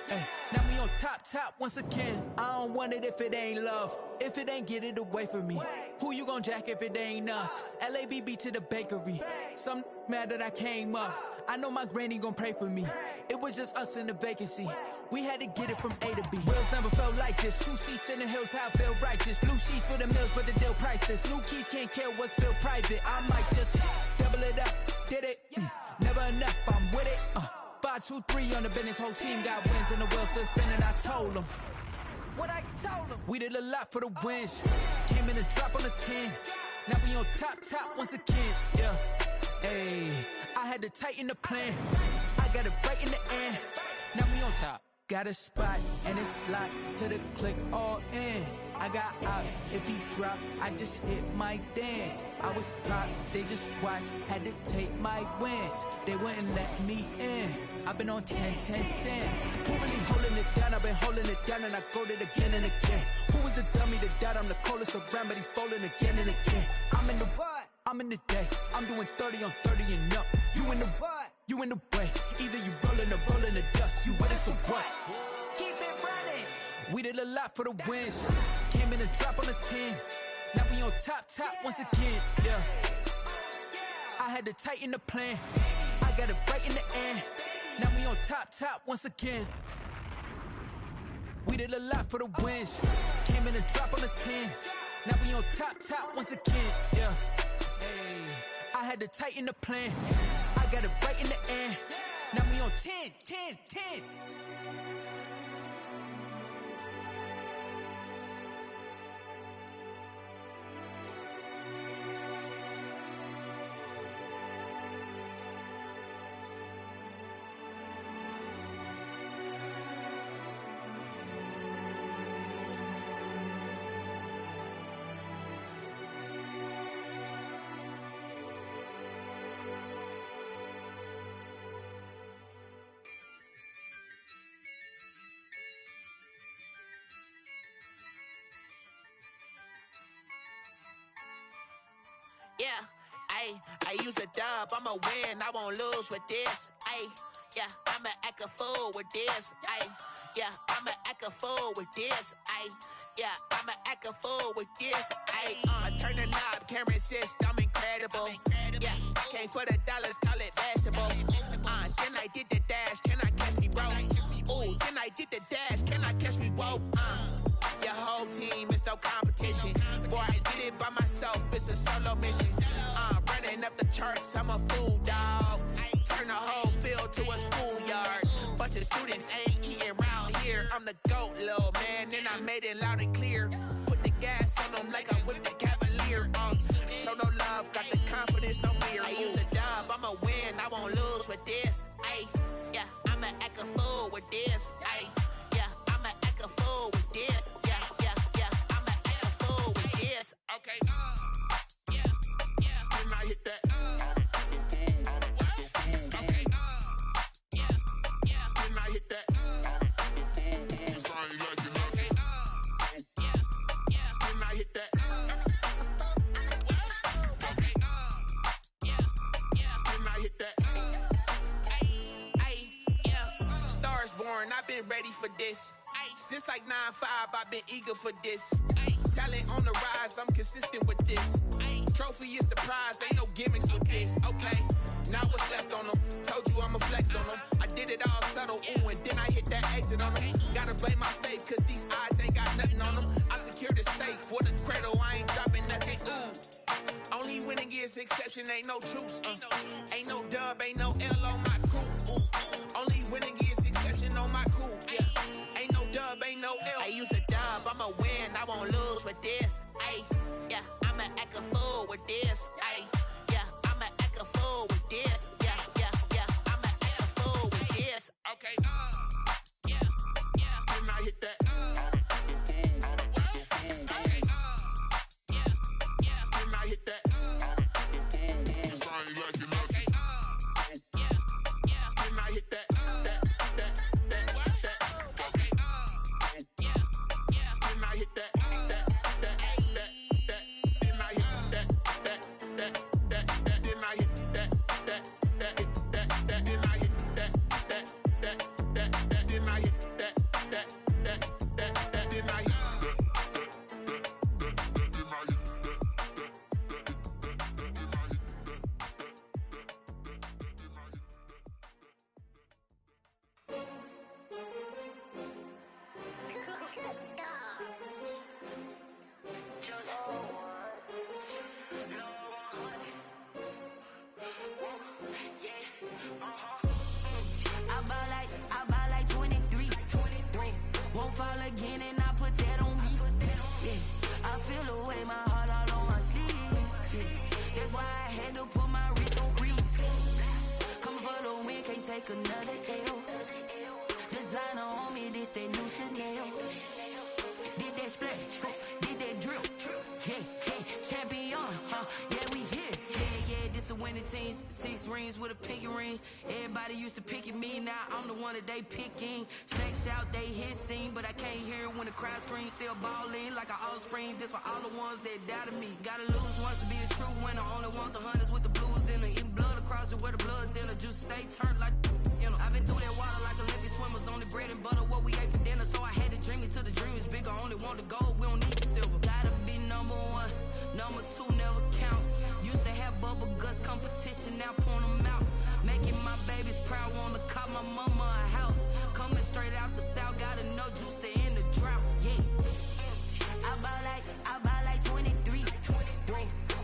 Speaker 8: Now we on top once again. I don't want it if it ain't love. If it ain't, get it away from me. Who you gon' jack if it ain't us? LABB to the bakery. Some mad that I came up. I know my granny gon' pray for me. It was just us in the vacancy. We had to get it from A to B. Wheels never felt like this. 2 seats in the hills, how I feel righteous. Blue sheets for the mills, but the deal priceless. New keys can't kill what's built private. I might just double it up. Did it? Never enough, I'm with it. 5, 2, 3 on the business. Whole team got wins and the wheels still spinning. I told them what I told them. We did a lot for the wins. Came in a drop on a 10. Now we on top once again. Yeah. Hey, I had to tighten the plan. I got it right in the end. Now we on top. Got a spot and it's locked to the click all in. I got ops, if he drop, I just hit my dance. I was top, they just watched, had to take my wins. They wouldn't let me in. I've been on 10 cents. Who really holding it down? I've been holding it down and I go it again and again. Who was the dummy that died? I'm the coldest around, but he folding again and again. I'm in the what? I'm in the day. I'm doing 30 on 30 and up. You in the what? You in the way. Either you rolling or rolling the dust. You with us or what? Keep it running. We did a lot for the wins. Came in a drop on a 10. Now we on top once again. Yeah. I had to tighten the plan. I got it right in the end. Now we on top once again. We did a lot for the wins. Came in a drop on a 10. Now we on top once again. Yeah. Hey, I had to tighten the plan. I got it right in the end. Now we on 10.
Speaker 21: Yeah, I use a dub, I'ma win, I won't lose with this. Yeah, I'ma act a fool with this. Yeah, I'ma act a fool with this. Yeah, I'ma act a fool with this. I turn the knob, can't resist, I'm incredible. Yeah, came for the dollars, call it vegetable. Then I did the dash, can I catch me, bro? Ooh, then I did the dash, can I catch me, whoa? Your whole team is no competition. Boy, I did it by myself, it's a solo mission. Running up the charts, I'm a fool, dog. Turn the whole field to I'm the GOAT, little man, and I made it loud and clear. Put the gas on them like I whipped the Cavalier. Show no love, got the confidence, no fear. I use a dub, I'ma win, I won't lose with this. Ay, yeah, I'ma act a fool with this. Ay, yeah, I'ma act a fool with this. Yeah, yeah, yeah, I'ma act a fool with this. Okay, yeah, yeah, and I hit that. Okay, yeah, yeah, and I hit that. I've been ready for this. Since like 9-5, I've been eager for this. Talent on the rise, I'm consistent with this. Trophy is the prize, ain't no gimmicks with this. Okay, now what's left on them? Told you I'ma flex on them. I did it all subtle, ooh, and then I hit that exit on them. Gotta blame my faith, cause these odds ain't got nothing on them. I secured the safe for the cradle, I ain't dropping nothing, ooh. Only winning is exception, ain't no truce. Ain't no dub, ain't no L on my crew. Only winning is exception on my crew. Yeah. Ain't no dub, ain't no L. I use a dub, I'ma win, I won't lose with this. Ay, yeah, I'ma act a fool with this. Ay, yeah, I'ma act a fool with this. Yeah, yeah, yeah, I'ma act a fool with this. Okay, yeah, yeah, and I hit that. Okay, yeah, yeah, and I hit that.
Speaker 3: Another L. Designer on me, this that new Chanel. Did that splash, did that drill. Yeah, yeah, champion, yeah, we here. Yeah, this the winning team. 6 rings with a pinky ring. Everybody used to pick at me, now I'm the one that they picking. Snakes out, they hit scene, but I can't hear when the crowd screams. Still balling like an offspring. This for all the ones that doubted me. Gotta lose once to be a true winner. Only want the hunters with the blues in it. Eating blood across it where the blood thinner. Just stay turned like. I've been through that water like Olympic swimmers. Only bread and butter, what we ate for dinner. So I had to dream it till the dream is bigger. Only want the gold, we don't need the silver. Gotta be number 1, number 2 never count. Used to have bubble guts competition, now point them out. Making my babies proud, wanna cop my mama a house. Coming straight out the south, gotta know juice to end the drought. Yeah, I buy like 23.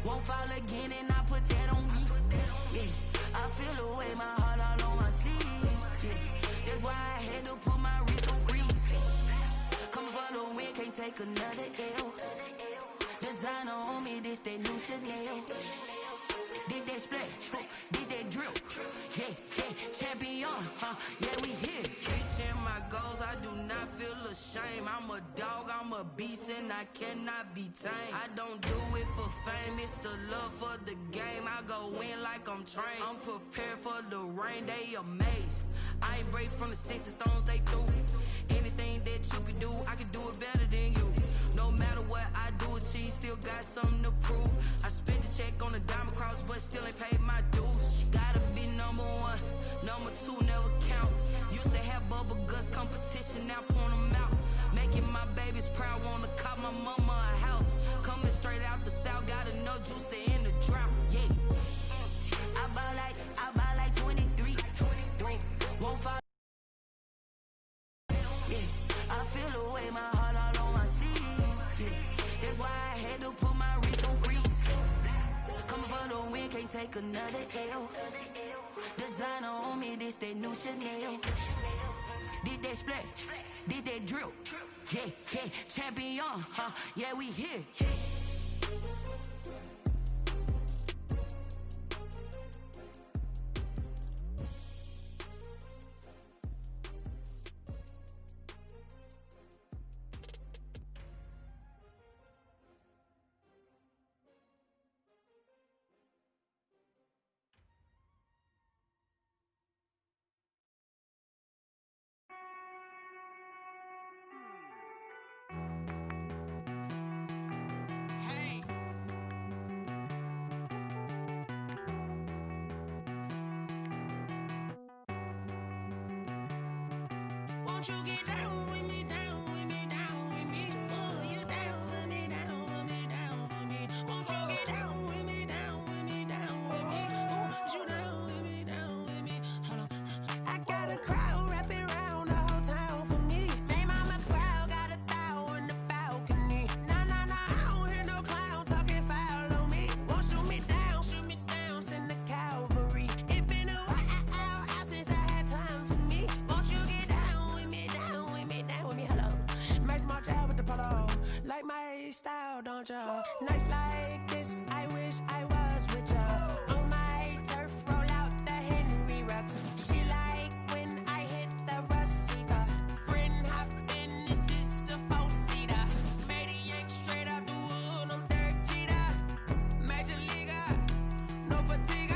Speaker 3: Won't fall again and I put that on me. Yeah, I feel the way my heart all on my sleeve. That's why I had to put my wrist on freeze. Coming for the win, can't take another L. Designer on me, this that new Chanel. Did that splash, did that drill. Yeah, yeah, champion, yeah, we here. Reaching my goals, I do not feel ashamed. I'm a dog, I'm a beast, and I cannot be tamed. I don't do it for fame, it's the love for the game. I go in like I'm trained. I'm prepared for the rain, they amazed. I ain't break from the sticks and stones they threw. Anything that you can do, I can do it better than you. No matter what I do, achieve, still got something to prove. I spent the check on the diamond cross, but still ain't paid my dues. Gotta be number 1, number 2 never count. Used to have bubble guts competition, now point them out. Making my babies proud, wanna cop my mama a house. Coming straight out the south, gotta know juice to end the drought. Yeah, I buy like 23. Won't fall. Yeah, I feel the way my heart all on my sleeve. Yeah, that's why I had to put my wrist on freeze. Coming for the win, can't take another L. Designer on me, this that new Chanel. Did that splat, did that drill. Yeah, yeah, champion, huh? Yeah, we here.
Speaker 11: Won't you get down with me, down with me, down with me? Oh, you down with me, down with me, down with me. Won't you get down with me, down with me, down with me? Oh, you down with me, down with me? Hold on. I got a crowd wrapping around the whole town for me. They mama proud, got a thou on the balcony. Nah, nah, nah, I don't hear no clown talking foul on me. Won't shoot me down, send the cavalry. It been a while since I had time for me. Won't you get down with me, down with me, down with me? Hello. Max March out with the polo. Like my style, don't ya? Nights like this, I wish I was with ya. On my turf, roll out the Henry Rux. She like when I hit the receiver. Friend hop in, this is a four-seater. Made a yank straight out the wood, I'm Derek Jeter. Major leaguer, no fatigue.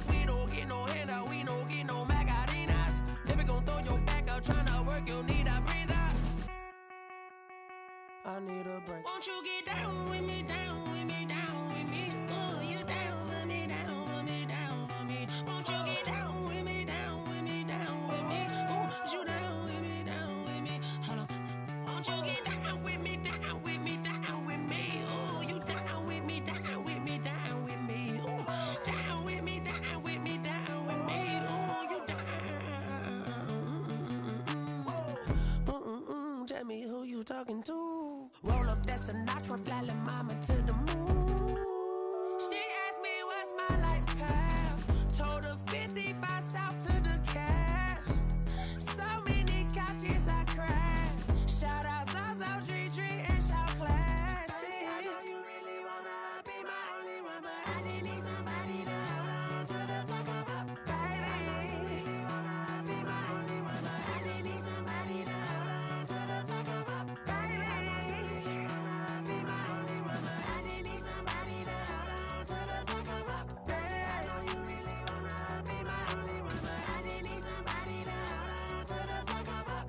Speaker 11: We don't get no handout, we don't get no Macarinas. Never gon' throw your back out, tryna work, you need a breather. I need a break. Won't you get down with me, down with me, down with me? Oh, you down with me, down with me, down with me? Won't you get down with me, down with me, down with me? Oh, you down with me, down with me? Hold on. Won't you get down with me, down with me, down with me? Oh, you down with me, down with me, down with me? Oh, down with me, down with me, down with me? Oh, you down. Tell me who you talking to. Roll up that Sinatra, fly la mama to the moon. She asked me what's my life path. Told her 55 south to the cat. So many couches I cried. Shout out Zaza, Tree, and shout classy. I know you really wanna be my only one, but I didn't need somebody to hold on to the sucker up. Baby, I know you really wanna be my only one, but I didn't need somebody to hold on to the sucker up. Baby, I know you really wanna be my only one, but I didn't need somebody to hold on to the sucker up. Baby, I know you really wanna be my only one, but I didn't need somebody to hold on to the sucker up.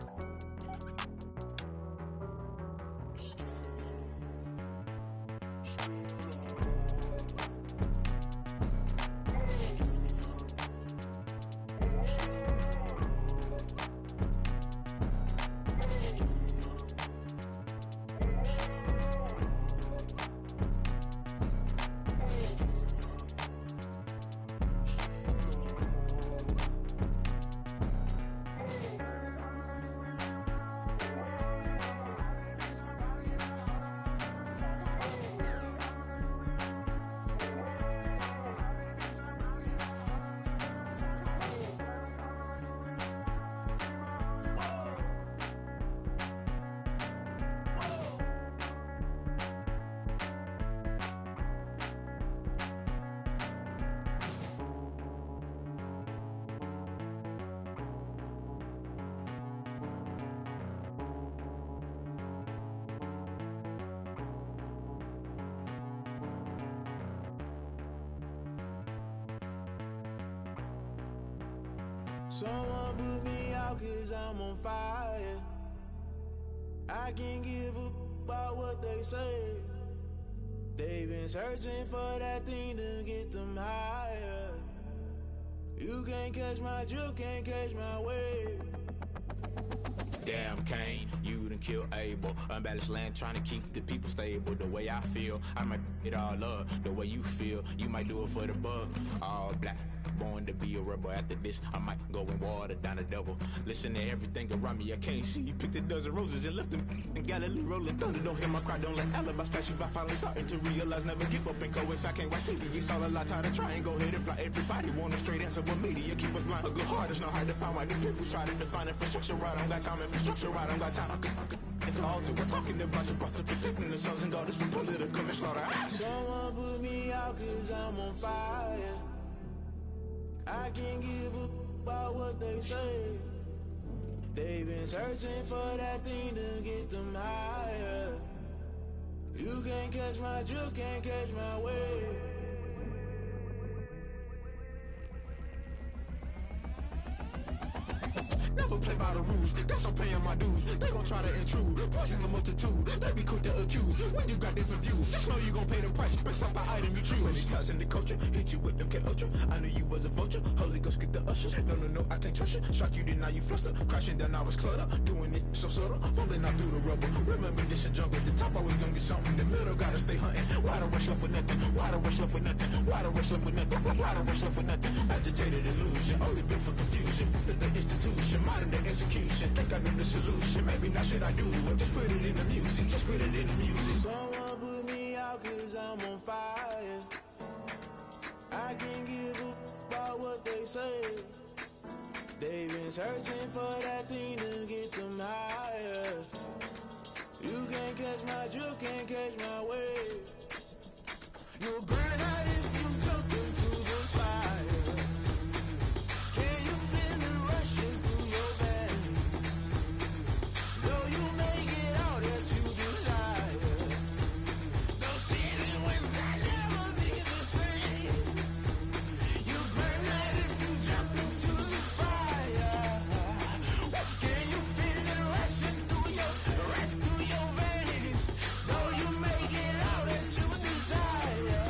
Speaker 4: Someone put me out 'cause I'm on fire. I can't give a about what they say. They've been searching for that thing to get them higher. You can't catch my drift, can't catch my wave.
Speaker 22: Damn, Kane, you done
Speaker 2: and kill Abel. Unbalanced land trying to keep the people stable. The way I feel, I might it all up. The way you feel, you might do it for the buck. All black, born to be a rebel. After this, I might go and water down the devil. Listen to everything around me, I can't see. You picked a dozen roses and left them in Galilee rolling thunder. Don't hear my cry, don't let alibis pass you. I finally starting to realize, never give up and coincide. Can't watch TV, it's all a lot. Tired of trying, go ahead and fly. Everybody want a straight answer, but media keep us blind. A good heart is not hard to find. Why do people try to define infrastructure right? I don't got time, infrastructure right, I don't got time. I could it's all to we're talking about you, about to protecting the sons and daughters from political manslaughter.
Speaker 4: Someone put me out cause I'm on fire. I can't give up about what they say. They've been searching for that thing to get them higher. You can't catch my drift, can't catch my wave.
Speaker 2: Never play by the rules, guess I'm paying my dues. They gon' try to intrude, poison the multitude. They be quick to accuse, when you got different views. Just know you gon' pay the price, based off the item you choose. Many times in the culture, hit you with MK Ultra. I knew you was a vulture, Holy Ghost get the ushers. No, I can't trust you. Shock you, then now you fluster. Crashing down, I was clutter. Doing this so subtle, fumbling out through the rubble. Remember this and jungle, the top always gonna get something. The middle gotta stay hunting. Why the rush left for nothing? Why the rush left for nothing? Why the rush left for nothing? Why the rush left for nothing? Agitated illusion, only built for confusion. The institution, modern day execution. Think I know the solution. Maybe now should I do it? Just put it in the music. Just put it in the music.
Speaker 4: Someone put me out cause I'm on fire. I can't give up about what they say. They've been searching for that thing to get them higher. You can't catch my drift, can't catch my wave. You'll burn out if you jump into the fire. Can you feel it rushing through your veins? Though you may get all that you desire. No ceiling wins that never be the same. You burn out if you jump into the fire. Can you feel it rushing through your veins? Though you may get all that you desire.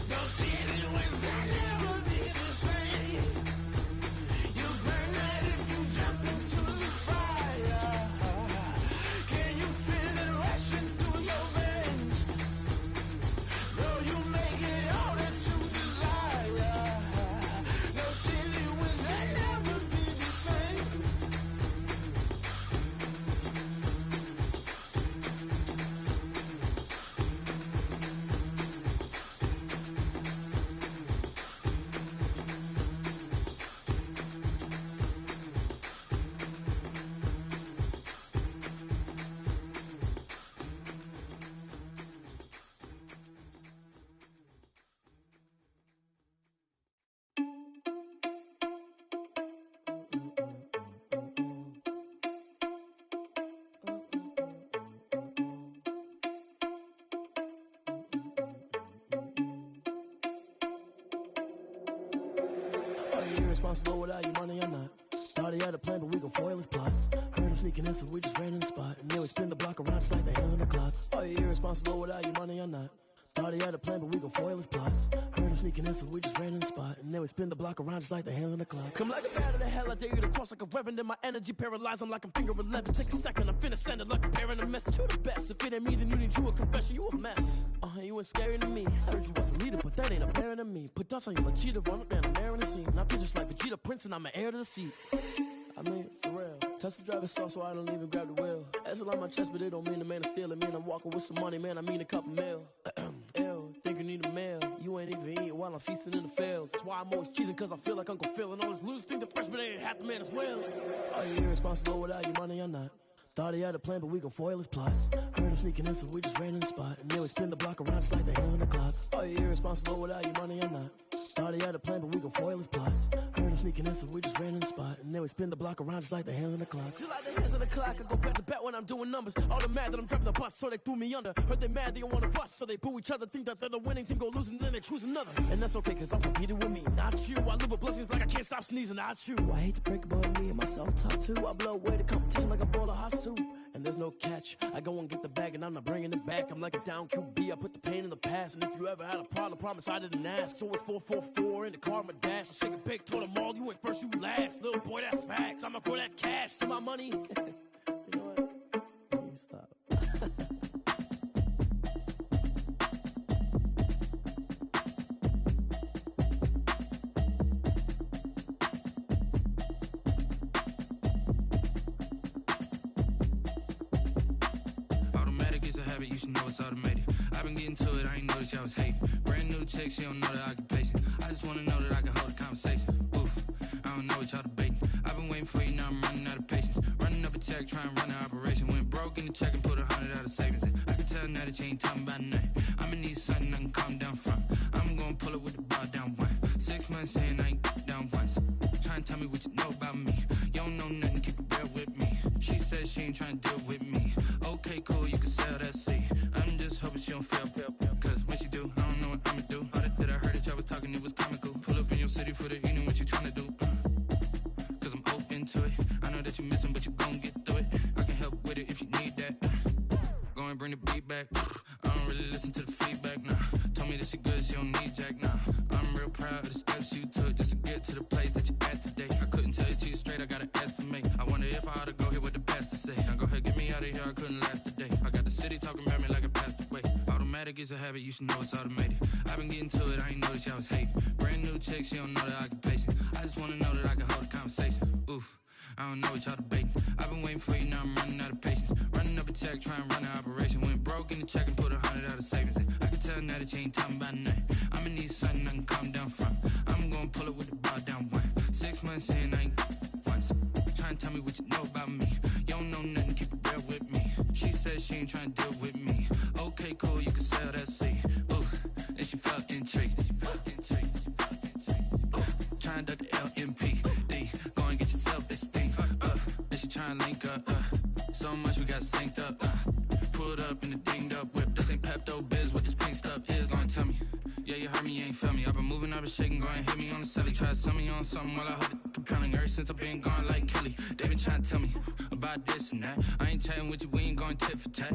Speaker 4: No ceiling wins that never be the same. You burn out if you jump into the fire. Can you feel it rushing through your veins? Though you may get all that you desire. No ceiling wins that never be the same.
Speaker 22: Are you irresponsible without your money or not? Thought he had a plan, but we gon' foil his plot. Heard him sneaking in, so we just ran in the spot. And then we spin the block around just like the hands on the clock. Are you irresponsible without your money or not? Thought he had a plan, but we gon' foil his plot. Heard him sneaking in, so we just ran in the spot. And then we spin the block around just like the hands on the clock. Come like a bat of the hell, I dare you to cross like a reverend. In my energy paralyzed, I'm like I'm finger 11. Take a second, I'm finna send it like a parent a message. You the best, if it ain't me, then you need you a confession. You a mess. You ain't scary to me. I heard you was a leader, but that ain't apparent to me. Put dust on you like cheetah, run up down there in the scene. I feel just like Vegeta Prince, and I'm an heir to the seat. I mean, for real. Touch the driver's sauce, so I don't even grab the wheel. That's a lot on my chest, but it don't mean the man is stealing. Man, I'm walking with some money, man. I mean a couple mil. Ew, think you need a meal. You ain't even eating while I'm feasting in the field. That's why I'm always cheesing, cause I feel like Uncle Phil. And all those losers think the freshman ain't half the man as well. Are you irresponsible without your money or not? Thought he had a plan, but we gon' foil his plot. Heard him sneaking in, so we just ran in the spot. And then we spin the block around just like the hands on the clock. Are you irresponsible without your money or not? Thought he had a plan, but we gon' foil his plot. Heard him sneaking in, so we just ran in the spot. And then we spin the block around just like the hands on the clock. Just like the hands on the clock, I go back to back when I'm doing numbers. All the mad that I'm driving the bus, so they threw me under. Heard they mad, they don't wanna bust, so they boo each other. Think that they're the winning team, go losing, then they choose another. And that's okay, cause I'm competing with me, not you. I live with blessings like I can't stop sneezing, not you. I hate to break about me and my self-talk too. I blow away the competition like a bowl of hot soup. And there's no catch. I go and get the bag and I'm not bringing it back. I'm like a down QB, I put the pain in the past. And if you ever had a problem, promise I didn't ask. So it's 444 in the car, my dash. I shake a big, told them all, you ain't first, you last. Little boy, that's facts. I'ma grow that cash to my money. You know what?
Speaker 1: habit, you should know it's automated. I've been getting to it, I ain't noticed y'all was hating. Brand new chick, she don't know that I can pace it. I just wanna know that I can hold a conversation. Oof, I don't know what y'all debating. I've been waiting for you, now I'm running out of patience. Running up a check, trying to run an operation. Went broke in the check and put 100 out of savings in. I can tell now that you ain't talking about nothing. I'ma need something I can calm down from. I'm gonna pull it with the bar down one. 6 months in, I ain't down once. Trying to tell me what you know about me. You don't know nothing, keep it real with me. She says she ain't trying to deal with me. Okay, cool, you can sell that seat. I'm just hoping she don't fail. Cause when she do, I don't know what I'ma do. All that I heard that y'all was talking, it was comical. Pull up in your city for the evening, what you trying to do? Cause I'm open to it. I know that you missing, but you gon' get through it. I can help with it if you need that. Go and bring the beat back. I don't really listen to the feedback, nah. Told me that she good, she don't need jack, nah. I'm real proud of the steps you took just to get to the place that you at today. I couldn't tell it to you straight, I gotta estimate. I wonder if I ought to go here with the best to say. Now go ahead, get me out of here, I couldn't last today. I got the city talking about me like I passed away. Automatic is a habit, you should know it's automated. I've been getting to it, I ain't noticed y'all was hating. Brand new chick, she don't know that I can pace it. I just wanna know that I can hold a conversation. Oof, I don't know what y'all debating. I've been waiting for you, now I'm running out of patience. Running up a check, trying to run an operation. Went broke in the check and put 100 out of savings in. I can tell now that you ain't talking about nothing. I'ma need something I can calm down from. I'm gonna pull it with the bar down one. 6 months in, I ain't once. Trying to tell me what you know about me. You don't know nothing, keep it real with me. She says she ain't trying to deal with me. Okay, cool, you can sell that seat. Ooh, and she felt intrigued. Trying to duck the LMPD. Go and get your self-esteem. And she trying to link up. So much we got synced up. Pulled up in the dinged up whip. This ain't Pepto-Biz, what this pink stuff is. Long tell me. Yeah, you heard me, you ain't felt me. I've been moving, I've been shaking, go and hit me on the celly. Try to sell me on something while I hold it compelling. Ever since I've been gone like Kelly, they been trying to tell me about this and that. I ain't chatting with you, we ain't going tit for tat.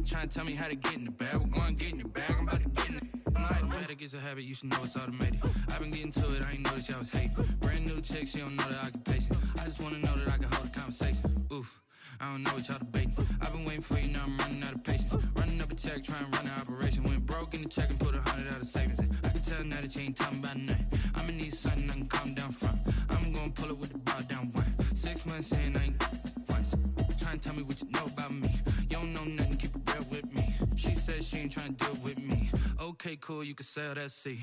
Speaker 1: Trying to tell me how to get in the bag. We're going to get in the bag, I'm about to get in it. Automatic is a habit, you should know it's automated. I've been getting to it, I ain't noticed y'all was hating. Brand new chick, she don't know that I can pace it. I just wanna know that I can hold a conversation. Oof, I don't know what y'all debating. I've been waiting for you, now I'm running out of patience. Running up a check, trying to run an operation. Went broke in the check and put 100 out of savings in. I can tell now that you ain't talking about nothing. I'ma need something I can calm down from. I'm gonna pull it with the bar down one. 6 months in, I ain't once. Trying to tell me what you know about me. You don't know nothing, keep it real with me. She says she ain't trying to deal with me. Okay, cool, you can sell that seat.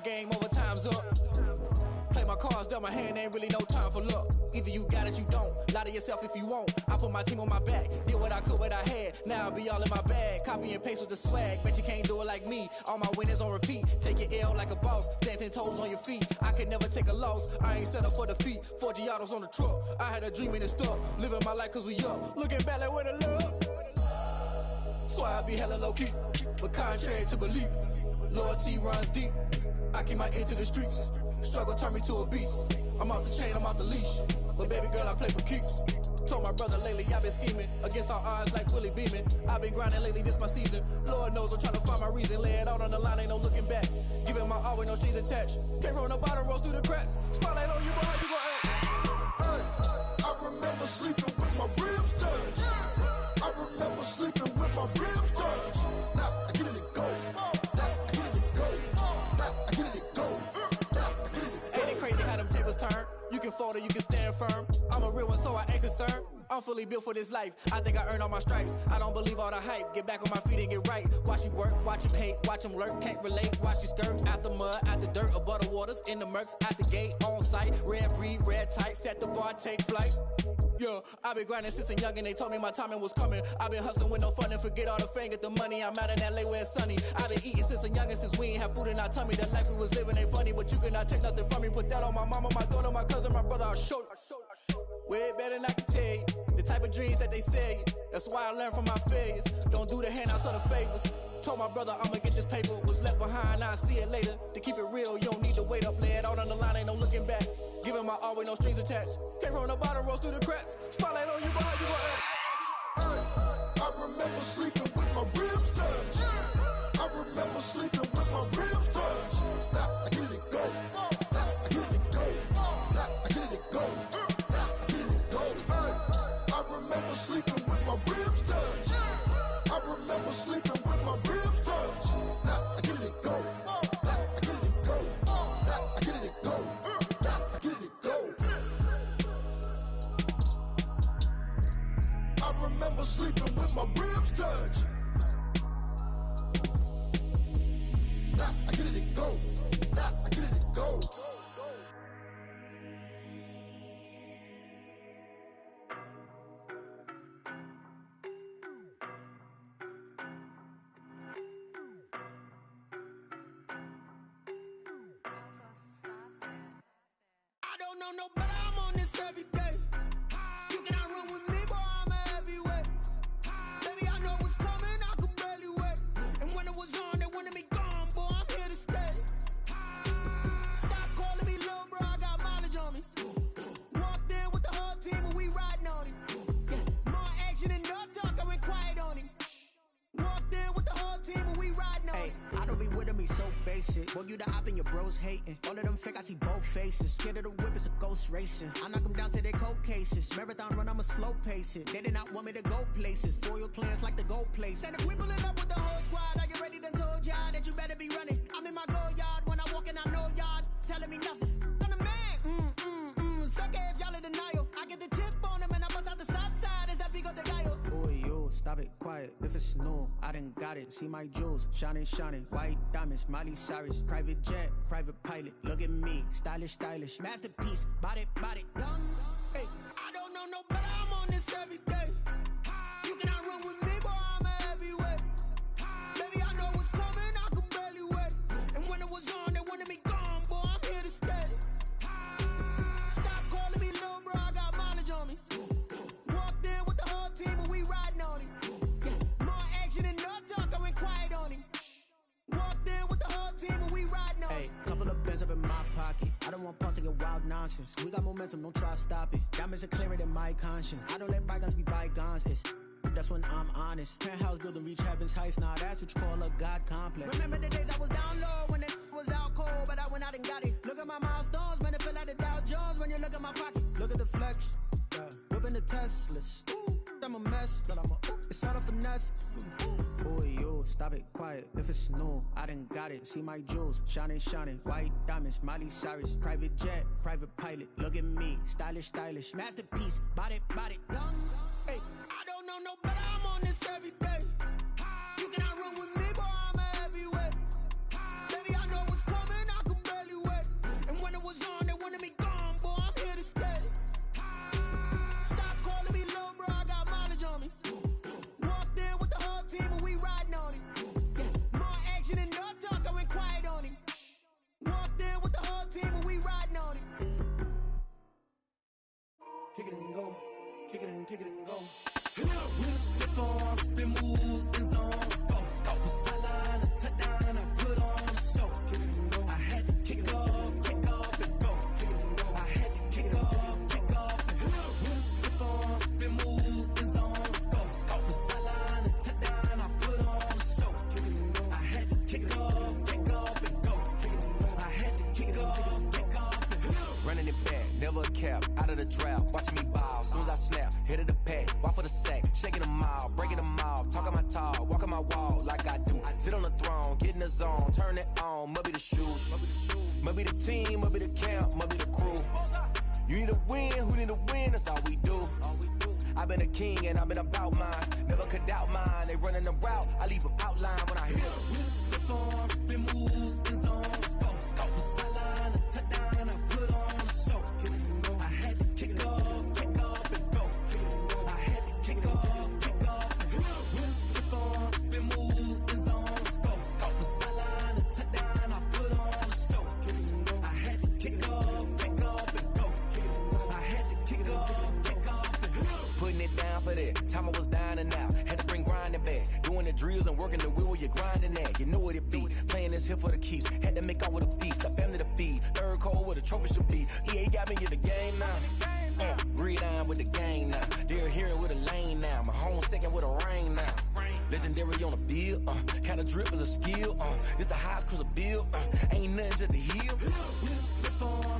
Speaker 6: Game over, time's up. Play my cards, dealt my hand, ain't really no time for luck. Either you got it, you don't. Lie to yourself if you won't. I put my team on my back, did what I could, what I had. Now I'll be all in my bag. Copy and paste with the swag. Bet you can't do it like me. All my winners on repeat. Take your L like a boss. Stand 10 toes on your feet. I can never take a loss. I ain't set up for defeat. 4 Giottos on the truck. I had a dream and it stuck. Living my life cause we up. Looking back like where the love. So I be hella low key. But contrary to belief, loyalty runs deep. I keep my ear to the streets. Struggle turned me to a beast. I'm off the chain, I'm off the leash. But baby girl, I play for keeps. Told my brother lately, I've been scheming. Against all odds like Willie Beeman. I've been grinding lately, this my season. Lord knows I'm trying to find my reason. Lay it out on the line, ain't no looking back. Giving my all with no strings attached. Came from the bottom, rose through the cracks. Spotlight on you, boy, how you gon' act?
Speaker 2: Hey, I remember sleeping with my ribs touched. I remember sleeping with my ribs touched. Now I get it to go.
Speaker 6: You can fold or you can stand firm. I'm a real one, so I ain't concerned. I'm fully built for this life. I think I earned all my stripes. I don't believe all the hype. Get back on my feet and get right. Watch you work, watch him hate, watch him lurk. Can't relate, watch you skirt. Out the mud, out the dirt, above the waters, in the murks, out the gate, on site. Red breed, red tight, set the bar, take flight. Yeah, I've been grinding since a young and they told me my timing was coming. I've been hustling with no fun and forget all the fame, get the money. I'm out in LA where it's sunny. I've been eating since a young and since we ain't have food in our tummy. The life we was living ain't funny, but you cannot take nothing from me. Put that on my mama, my daughter, my cousin, my brother, I'll show you. Way better than I can tell you. The type of dreams that they sell you. That's why I learned from my failures. Don't do the handouts or the favors. Told my brother I'ma get this paper. Was left behind, I'll see it later. To keep it real, you don't need to wait up. Lay it out on the line, ain't no looking back. Giving my all with no strings attached. Came from the bottom, rose through the cracks. Spotlight on you, but how you gon' act?
Speaker 2: I remember sleeping with my ribs touched. I remember sleeping with my ribs touched. Now I get it go. Now I get it go. Now I get it go. Now I get it go. I remember sleeping with my ribs touched. I remember sleeping with my ribs touched. Now I get it go. Now I get it go. Now I get it go. Now I get it go. I remember sleeping with my ribs touched. Now I get it go. Now I get it go.
Speaker 5: I don't know no better, I'm on this every day. You cannot run with me, boy, I'm a heavyweight. Baby, I know what's coming, I could barely wait. And when it was on, they wanted me gone, boy, I'm here to stay. Stop calling me little bro, I got mileage on me. Walked in with the whole team and we riding on him. Yeah, more action and no talk, I went quiet on him. Walked in with the whole team and we riding on him.
Speaker 17: I don't be with me so basic. Boy, you the op and your bros hating. All of them fake, I see both faces. Scared of the whip, it's a ghost racing. I knock them down to their cold cases. Marathon run, I'ma slow pace it. They did not want me to go places. Foil plans like the go place. And if we pulling up with the whole squad, are you ready? Done told y'all that you better be running. I'm in my go yard when I walk in, I know y'all telling me nothing. I'm the man. Suck it if y'all in denial. I get the chip on them and I bust out the south side. Is that Vigo de Gallo? Boy, you stop it, quiet. If it's new, I done got it. See my jewels, shining, shining. White diamonds, Miley Cyrus. Private jet, private pilot. Look at me, stylish, stylish. Masterpiece, body, body.
Speaker 5: Hey, I don't know no better, I'm on this every day. You cannot run with me, boy, I'm a heavyweight. Baby, I know what's coming, I could barely wait. And when it was on, they wanted me gone, boy, I'm here to stay. Stop calling me little bro, I got mileage on me. Walked in with the whole team and we riding on him. Yeah, more action and no talk, I went quiet on him. Walked in with the whole team and we riding on him.
Speaker 17: Hey, couple of bands up in my pocket. I don't want pause to get wild nonsense. We got momentum, don't try to stop it. Diamonds are clearer than my conscience. I don't let bygones be bygones. That's when I'm honest. Penthouse building reach heaven's heights. Nah, that's what you call a God complex.
Speaker 5: Remember the days I was down low when it was out cold, but I went out and got it. Look at my milestones, man, it feel like the Dow Jones when you look at my pocket.
Speaker 17: Look at the flex, whipping the Teslas. I'm a mess, but it's all a finesse. Boy, you stop it, quiet. If it's new, I done got it. See my jewels, shining, shining. White diamonds, Miley Cyrus. Private jet, private pilot. Look at me, stylish, stylish. Masterpiece, body, body.
Speaker 5: Hey, I don't know no better, I'm on this every day. You cannot run with me, boy, I'm a heavyweight. Baby, I know what's coming, I could barely wait. And when it was on, they wanted me gone, boy, I'm here to stay. Stop calling me little bro, I got mileage on me. Walked in with the whole team and we riding on him. Yeah, more action and no talk, I went quiet on him. Walked in with the whole team and we riding on him.
Speaker 15: Kick it and go. Kick it and kick it and go.
Speaker 7: With a stiff arm, spin move, in zones, go. From sideline to touchdown, I put on a show. I had to kick off and go. I had to kick off and go. With a stiff arm, spin move, in zones, go. From sideline to touchdown, I put on a show. I had to kick off and go. I had to kick off and go.
Speaker 9: Running it back, never a cap, out of the draft, watching me ball. Soon as I snap, hit of the pack, walk for the sack, shaking them all, breaking them all, talking my talk, walking my wall like I do. Sit on the throne, get in the zone, turn it on, must be the shoes, must be the team, must be the camp, must be the crew. You need a win, who need a win, that's all we do. I've been a king and I've been about mine, never could doubt mine. They running the route, I leave them outline when I hit them.
Speaker 7: With a stiff arm, spin move, in zones, go. From sideline to touchdown, I put on a show. I had to kick off and go. I had to kick off and go. With a stiff arm, spin move, in zones, go. From sideline to touchdown, I put on a show. I had to kick off and go. I had to kick off and go.
Speaker 9: Putting it down for that, time I was down and out. Had to bring grinding back, doing the drills and working the wheel where you're grinding at. You know what it be. Playing this here for the keeps. Had to make off with a feast. A family to feed. Third cold where the trophy should be. EA got me in the game now. Read on with the game now. They're here with a lane now. My home second with a rain now. Legendary on the field. Kinda drip is a skill. It's the highest cruiser bill. Ain't nothing just to heal.